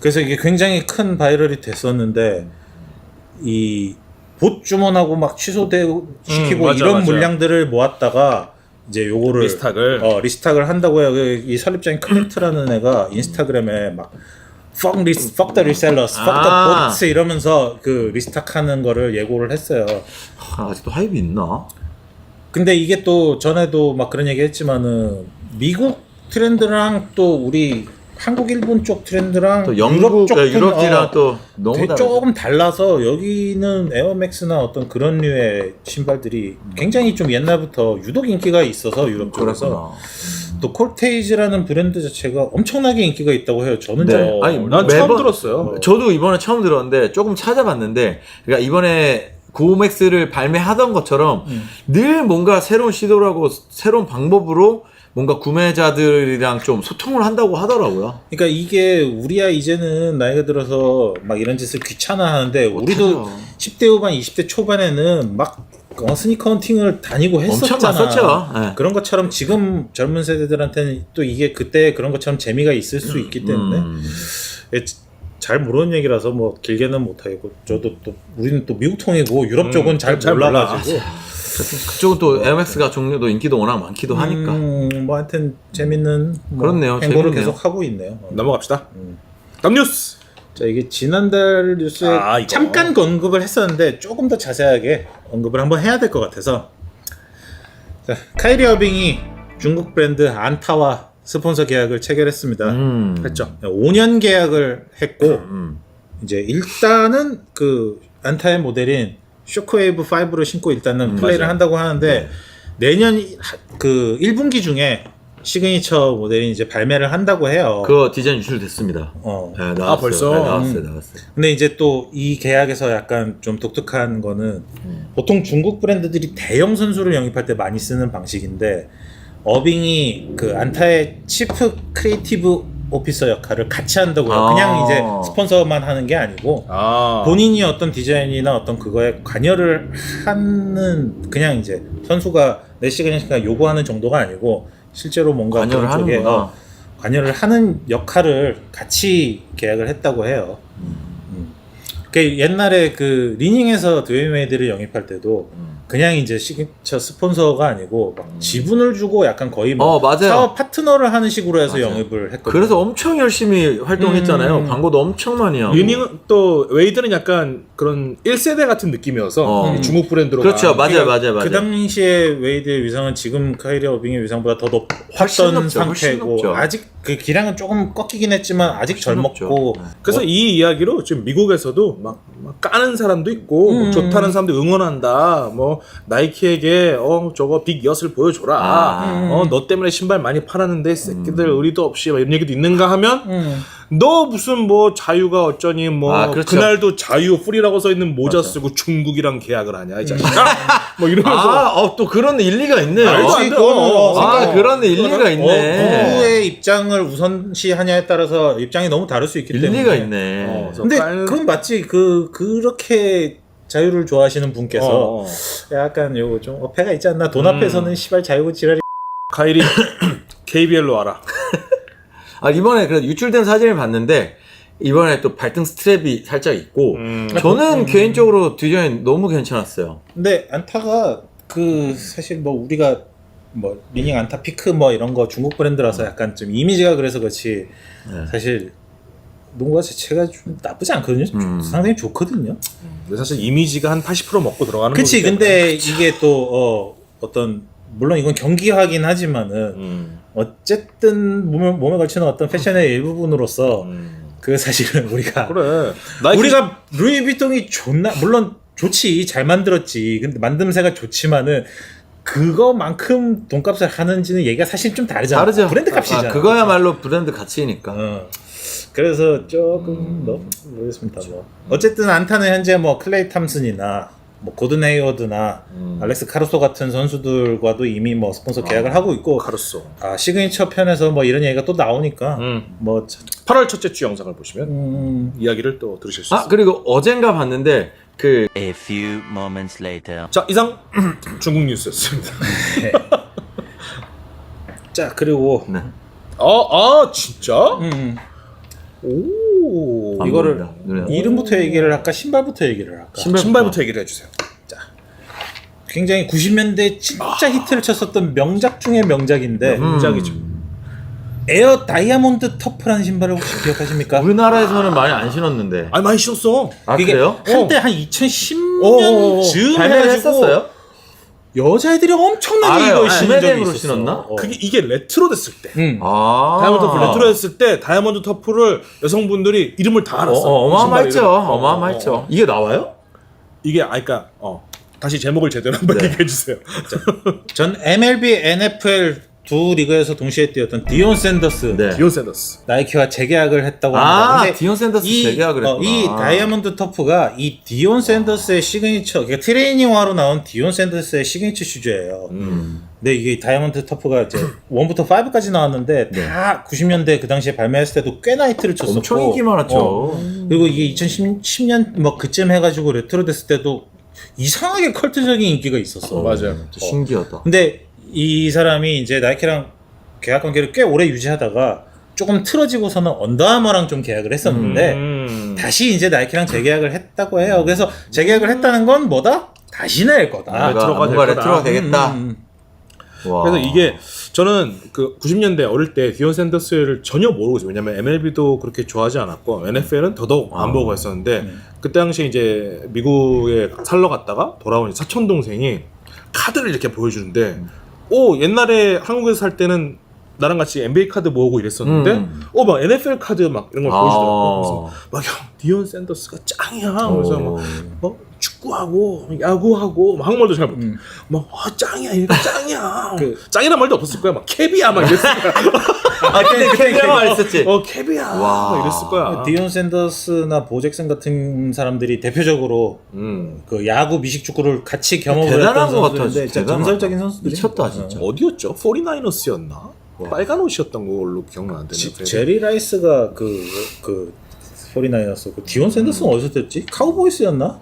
그래서 이게 굉장히 큰 바이럴이 됐었는데 이 봇 주문하고 막 취소되고 시키고 맞아, 이런 맞아. 물량들을 모았다가 이제 요거를 리스탁을 리스탁을 한다고 해요. 이 설립자인 클린트라는 애가 인스타그램에 막 fuck the resellers, fuck the bots 이러면서 그 리스탁하는 거를 예고를 했어요. 아직도 하이브 있나? 근데 이게 또 전에도 막 그런 얘기 했지만은 미국 트렌드랑 또 우리 한국 일본 쪽 트렌드랑 또 영국 쪽 유럽이랑 또 너무 다르죠. 조금 달라서 여기는 에어맥스나 어떤 그런 류의 신발들이 굉장히 좀 옛날부터 유독 인기가 있어서 유럽 쪽에서 그렇구나. 또 콜테이지라는 브랜드 자체가 엄청나게 인기가 있다고 해요. 저는 네. 아니, 난 처음 매번- 들었어요. 저도 이번에 처음 들었는데 조금 찾아봤는데 그러니까 이번에 95맥스를 발매하던 것처럼 늘 뭔가 새로운 시도를 하고 새로운 방법으로 뭔가 구매자들이랑 좀 소통을 한다고 하더라고요. 그러니까 이게 우리야 이제는 나이가 들어서 막 이런 짓을 귀찮아하는데 우리도 못하죠. 10대 후반, 20대 초반에는 막 스니커 헌팅을 다니고 했었잖아. 엄청 갔었죠. 네. 그런 것처럼 지금 젊은 세대들한테는 또 이게 그때 그런 것처럼 재미가 있을 수 있기 때문에 예, 잘 모르는 얘기라서 뭐 길게는 못하겠고 저도 또 우리는 또 미국 통이고 유럽 쪽은 잘 몰라. 몰라가지고 그쪽은 또 에어맥스가 종류도 인기도 워낙 많기도 하니까. 뭐 하여튼 재밌는 뭐 그렇네요. 행보를 재밌네요. 계속 하고 있네요. 넘어갑시다. 다음 뉴스. 자 이게 지난달 뉴스에 이거. 잠깐 언급을 했었는데 조금 더 자세하게 언급을 한번 해야 될 것 같아서 자, 카이리 어빙이 중국 브랜드 안타와 스폰서 계약을 체결했습니다. 했죠. 5년 계약을 했고 음. 이제 일단은 그 안타의 모델인 쇼크웨이브 5를 신고 일단은 플레이를 맞아요. 한다고 하는데 내년 그 1분기 중에 시그니처 모델이 이제 발매를 한다고 해요. 그거 디자인 유출됐습니다. 어. 네, 나왔어요. 벌써? 네, 나왔어요. 근데 이제 또 이 계약에서 약간 좀 독특한 거는 보통 중국 브랜드들이 대형 선수를 영입할 때 많이 쓰는 방식인데 어빙이 그 안타의 치프 크리에이티브 오피서 역할을 같이 한다고요. 아. 그냥 이제 스폰서만 하는 게 아니고 본인이 어떤 디자인이나 어떤 그거에 관여를 하는 그냥 이제 선수가 내 시그니처가 요구하는 정도가 아니고 실제로 뭔가 관여를 그런 쪽에 하는구나. 관여를 하는 역할을 같이 계약을 했다고 해요. 그 옛날에 그 리닝에서 드웨인 웨이드를 영입할 때도 그냥 이제 시그니처 스폰서가 아니고 막 지분을 주고 약간 거의 뭐 맞아요. 사업 파트너를 하는 식으로 해서 맞아요. 영입을 했거든요. 그래서 엄청 열심히 활동했잖아요. 광고도 엄청 많이 하고. 리닝은 또 웨이드는 약간 그런 1세대 같은 느낌이어서 이 중국 브랜드로 그렇죠. 맞아요. 그 당시에 웨이드의 위상은 지금 카이리 어빙의 위상보다 더 훨씬 높았던 높죠, 훨씬 상태고 높죠. 아직 그 기량은 조금 꺾이긴 했지만 아직 젊었고 그래서 이 이야기로 지금 미국에서도 막 까는 사람도 있고 뭐 좋다는 사람도 응원한다. 뭐 나이키에게 저거 빅 엿을 보여줘라. 너 때문에 신발 많이 팔았는데 새끼들 의리도 없이 막 이런 얘기도 있는가 하면 너 무슨 뭐 자유가 어쩌니 뭐 그렇죠. 그날도 자유 프리라고 써 있는 모자 쓰고 중국이랑 계약을 하냐 이 자식아. 뭐 이러면서 또 그런 일리가 있네요. 말도 안 돼. 그런 일리가 있네. 누구의 입장을 우선시하냐에 따라서 입장이 너무 다를 수 있기 때문에 일리가 있네. 근데 그건 맞지. 그렇게 자유를 좋아하시는 분께서 약간 요거 좀 어폐가 있지 않나. 돈 앞에서는 시발 자유고 지랄이. 카이리 KBL로 와라. 이번에 그래도 유출된 사진을 봤는데 이번에 또 발등 스트랩이 살짝 있고 저는 개인적으로 디자인 너무 괜찮았어요. 근데 안타가 그 사실 뭐 우리가 뭐 리닝 안타 피크 뭐 이런 거 중국 브랜드라서 약간 좀 이미지가 그래서 그렇지 사실 농구가 자체가 좀 나쁘지 않거든요. 상당히 좋거든요. 근데 사실 이미지가 한 80% 먹고 들어가는 거기 그치. 때문에. 근데 이게 또 어떤 물론 이건 경기화긴 하지만은 어쨌든 몸에 걸치는 어떤 패션의 일부분으로서 그 사실은 우리가 그래. 우리가 루이비통이 좋나 물론 좋지 잘 만들었지. 근데 만듦새가 좋지만은 그거만큼 돈값을 하는지는 얘기가 사실 좀 다르잖아. 다르죠. 브랜드 값이잖아. 그거야말로 브랜드 가치니까. 그래서 조금 모르겠습니다. 뭐 어쨌든 안타는 현재 뭐 클레이 탐슨이나 뭐 고든 헤이워드나 알렉스 카루소 같은 선수들과도 이미 뭐 스폰서 계약을 하고 있고 카루소. 시그니처 편에서 뭐 이런 얘기가 또 나오니까 뭐 8월 첫째 주 영상을 보시면 이야기를 또 들으실 수 있습니다. 그리고 어젠가 봤는데 A few moments later. 자, 이상 중국 뉴스였습니다. 자 그리고 네. 진짜? 오. 이거를 보인다, 눈에. 이름부터 얘기를 할까 신발부터 얘기를 할까? 신발부터 얘기를 해주세요. 굉장히 90년대 진짜 히트를 쳤었던 명작 중의 명작인데 명작이죠. 에어 다이아몬드 터프라는 신발을 혹시 기억하십니까? 우리나라에서는 많이 안 신었는데. 아니 많이 신었어. 아 이게 그래요? 한때 한 2010년 즈음 발매를 해가지고 했었어요? 여자애들이 엄청나게 알아요. 이걸 신은 적이 구매대행으로 있었어. 신었나? 그게 이게 레트로 됐을 때. 아. 다이아몬드 터프 레트로 했을 때 다이아몬드 터프를 여성분들이 이름을 다 알았어. 어마어마했죠. 신발 이름. 어마어마했죠. 이게 나와요? 이게 그러니까 다시 제목을 제대로 한번 네. 얘기해 주세요. 전 MLB, NFL 두 리그에서 동시에 뛰었던 디온 샌더스 네. 디온 샌더스. 나이키와 재계약을 했다고 아, 합니다. 근데 디온 샌더스 재계약을 했구나. 이 다이아몬드 터프가 이 디온 샌더스의 시그니처, 그러니까 트레이닝화로 나온 디온 샌더스의 시그니처 슈즈예요. 근데 이게 다이아몬드 터프가 이제 1부터 5까지 나왔는데 다 90년대 그 당시에 발매했을 때도 꽤나 히트를 쳤었고 엄청 인기 많았죠. 그리고 이게 2010년 뭐 그쯤 해가지고 레트로 됐을 때도 이상하게 컬트적인 인기가 있었어. 맞아요. 신기하다. 근데 이 사람이 이제 나이키랑 계약 관계를 꽤 오래 유지하다가 조금 틀어지고서는 언더아머랑 좀 계약을 했었는데 다시 이제 나이키랑 재계약을 했다고 해요. 그래서 재계약을 했다는 건 뭐다? 다시 낼 거다. 레트로가 될 뭔가 거다. 레트로가 되겠다. 와. 그래서 이게 저는 그 90년대 어릴 때 디온 샌더스를 전혀 모르고 있어요. 왜냐면 MLB도 그렇게 좋아하지 않았고 NFL은 더더욱 안 보고 했었는데 그때 당시에 이제 미국에 살러 갔다가 돌아온 사촌 동생이 카드를 이렇게 보여주는데 옛날에 한국에서 살 때는 나랑 같이 NBA 카드 모으고 이랬었는데 막 NFL 카드 막 이런 걸 보여주더라고. 그래서 막 형 디온 샌더스가 짱이야. 그래서 막 축구하고 야구하고 막 한국말도 잘 못해. 막 짱이야 얘가 짱이야. 짱이란 말도 없었을 거야. 막 캡이야 막 이랬을 거야. 아, 근데 캡이라고 했었지. 캡이야 와. 막 이랬을 거야. 디온 샌더스나 보 잭슨 같은 사람들이 대표적으로 그 야구 미식축구를 같이 경험을 대단한 했던 것 같아, 선수인데 진짜 대단하다. 전설적인 선수들이 미쳤다 진짜. 어디였죠? 49ers였나? 빨간 옷이었던 걸로 기억나는데. 제리 라이스가 그 49ers 그 디온 샌더스는 어디서 뛰었지? 카우보이스였나?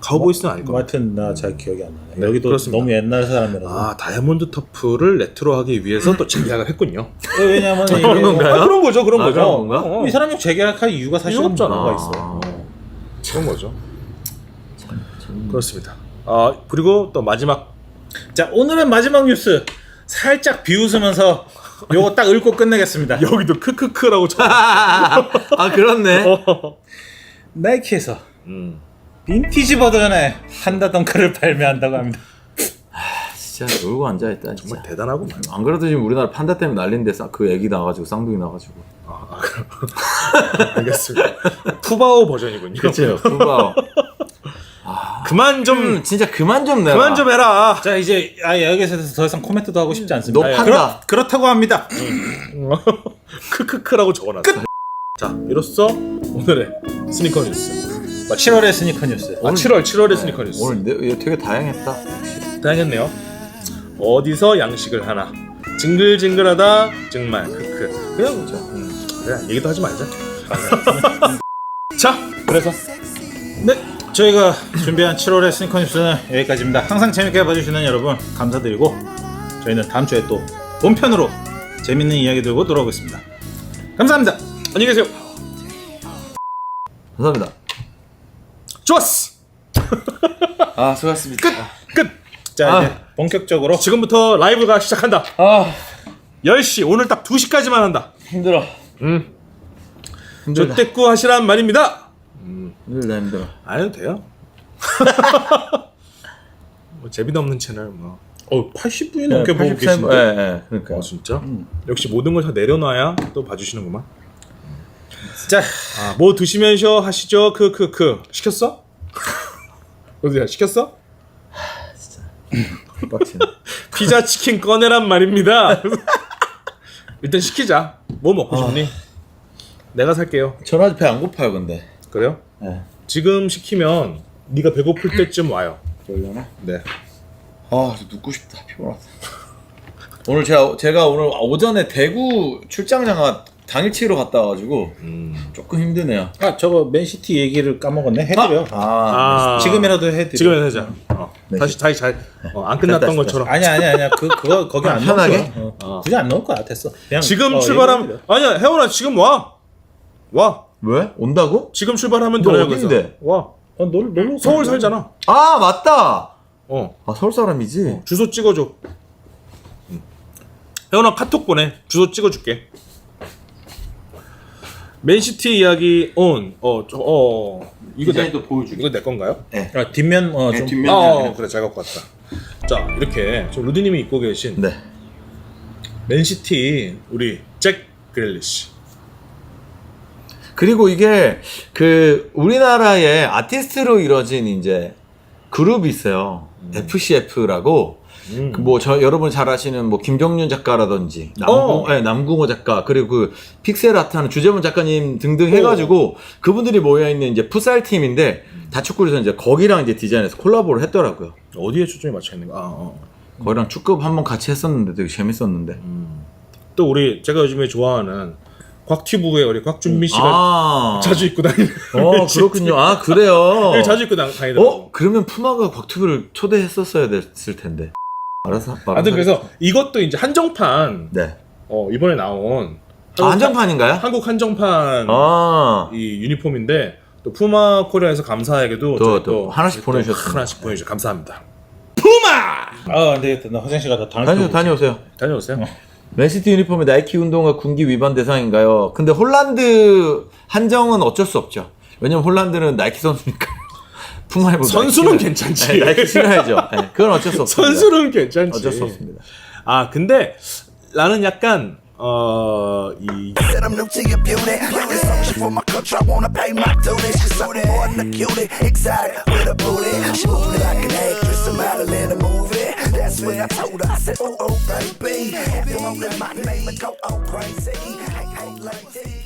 카우보이스는 아닐 거 같아. 하여튼 나 잘 기억이 안 나네. 네, 여기도 그렇습니다. 너무 옛날 사람이라서. 다이아몬드 터프를 레트로하기 위해서 또 재계약을 했군요. 왜냐면 이게 그런 건가요? 그런 거죠, 그런 아, 거죠. 그런 건가? 이 사람이 재계약할 이유가 사실은 이유가 없잖아. 뭐가 있어. 그런 거죠. 그렇습니다. 그리고 또 마지막 자, 오늘의 마지막 뉴스 살짝 비웃으면서 요거 딱 읽고 끝내겠습니다. 여기도 크크크라고 쳐. 아 그렇네. 나이키에서 빈티지 버전의 한다 덩크를 발매한다고 합니다. 진짜 놀고 앉아있다 진짜. 정말 대단하구만. 안 그래도 지금 우리나라 판다 때문에 난리인데 그 애기 나가지고 쌍둥이 나가지고. 알겠습니다. 푸바오 버전이군요. 그렇죠. 그거. 그만 좀 진짜 그만 좀 내라. 그만 좀 해라. 자, 이제 여기서 더 이상 코멘트도 하고 싶지 않습니다. 너 판다. 그렇다고 합니다. 크크크라고 적어놨어. 자, 이로써 오늘의 스니커 뉴스. 7월의 스니커 뉴스. 7월의 스니커 뉴스. 오늘 되게 다양했다. 다행했네요. 어디서 양식을 하나. 징글징글하다 정말 크크. 그냥 그래 얘기도 하지 말자. 자, 그래서 네, 저희가 준비한 7월의 스니커 뉴스는 여기까지입니다. 항상 재밌게 봐주시는 여러분 감사드리고 저희는 다음 주에 또 본편으로 재밌는 이야기 들고 돌아오겠습니다. 감사합니다. 안녕히 계세요. 감사합니다. 좋았어. 아 수고하셨습니다. 끝. 자, 이제 본격적으로 지금부터 라이브가 시작한다. 10시 오늘 딱 2시까지만 한다. 힘들어. 힘들다. 조떼꾸 하시란 말입니다. 힘들어. 안 해도 돼요. 뭐 재미도 없는 채널 뭐. 80분이 넘게 보고 80%, 계신데. 예, 그러니까. 진짜? 역시 모든 걸 다 내려놔야 또 봐주시는구만. 자, 뭐 드시면서 하시죠. 크크크. 시켰어? 어디야? 시켰어? 빡치네. 피자 치킨 꺼내란 말입니다. 일단 시키자. 뭐 먹고 싶니? 내가 살게요. 전 아직 배 안 고파요 근데. 그래요? 네. 지금 시키면 네가 배고플 때쯤 와요. 그러려나? 네. 아, 눕고 싶다. 피곤하다. 오늘 제가 오늘 오전에 대구 출장장가 당일치기로 갔다 와가지고 조금 힘드네요. 저거 맨시티 얘기를 까먹었네. 해드려. 지금이라도 해드려. 지금은 하자. 다시 잘 안 끝났던 됐다, 것처럼. 아니야. 그거 거기 안 넣을 편하게? 거야. 굳이 안 넣을 거야. 됐어. 그냥 지금 출발하면 아니야 혜원아 지금 와. 왜? 온다고? 지금 출발하면 너 되나요? 어딘데? 와. 놀러 서울 살잖아. 아 맞다. 어. 아 서울 사람이지. 주소 찍어줘. 혜원아 카톡 보내. 주소 찍어줄게. 맨시티 이야기 온. 이거 디자인도 보여주기. 이거 내 건가요? 아, 뒷면 네, 좀 뒷면. 그래 잘 갖고 왔다. 자 이렇게 좀 루디님이 입고 계신 네. 맨시티 우리 잭 그릴리시. 그리고 이게 그 우리나라의 아티스트로 이루어진 이제 그룹이 있어요. FCF라고. 뭐 여러분 잘 아시는 뭐 김정윤 작가라든지 남궁호 작가 그리고 그 픽셀 아트하는 주재문 작가님 등등 해가지고 그분들이 모여 있는 이제 풋살 팀인데 다축구에서 이제 거기랑 이제 디자인해서 콜라보를 했더라고요. 어디에 초점이 맞춰 있는 가? 거기랑 축구 한번 같이 했었는데 되게 재밌었는데. 또 우리 제가 요즘에 좋아하는 곽튜브의 우리 곽준미 씨가 자주 입고 다니는. 그렇군요. 아 그래요. 네, 자주 입고 다니더라고. 그러면 푸마가 곽튜브를 초대했었어야 됐을 텐데. 알아서. 하여튼 그래서 이것도 이제 한정판. 네. 이번에 나온 한정판인가요? 한국 한정판 이 유니폼인데 또 푸마 코리아에서 감사하게도 또 하나씩 보내주셨어요. 하나씩 보내주셔서 감사합니다. 푸마! 안 되겠다. 나 화장실 가다 다녀오세요. 다녀오세요. 맨시티 유니폼이 나이키 운동화 군기 위반 대상인가요? 근데 홀란드 한정은 어쩔 수 없죠. 왜냐면 홀란드는 나이키 선수니까. 푸마에 선수는 괜찮지. 나이키 신어야죠. 네, 그건 어쩔 수 없습니다. 선수는 괜찮지. 어쩔 수 없습니다. 근데 나는 약간 Said I'm new to your beauty. This song for my country. I wanna pay my duties. She's something more than a cutie. Excited with a booty. She moving like an actress. I'm out of in a movie. That's when I told her. I said, oh baby, if you won't let my name go crazy. Hey, lazy.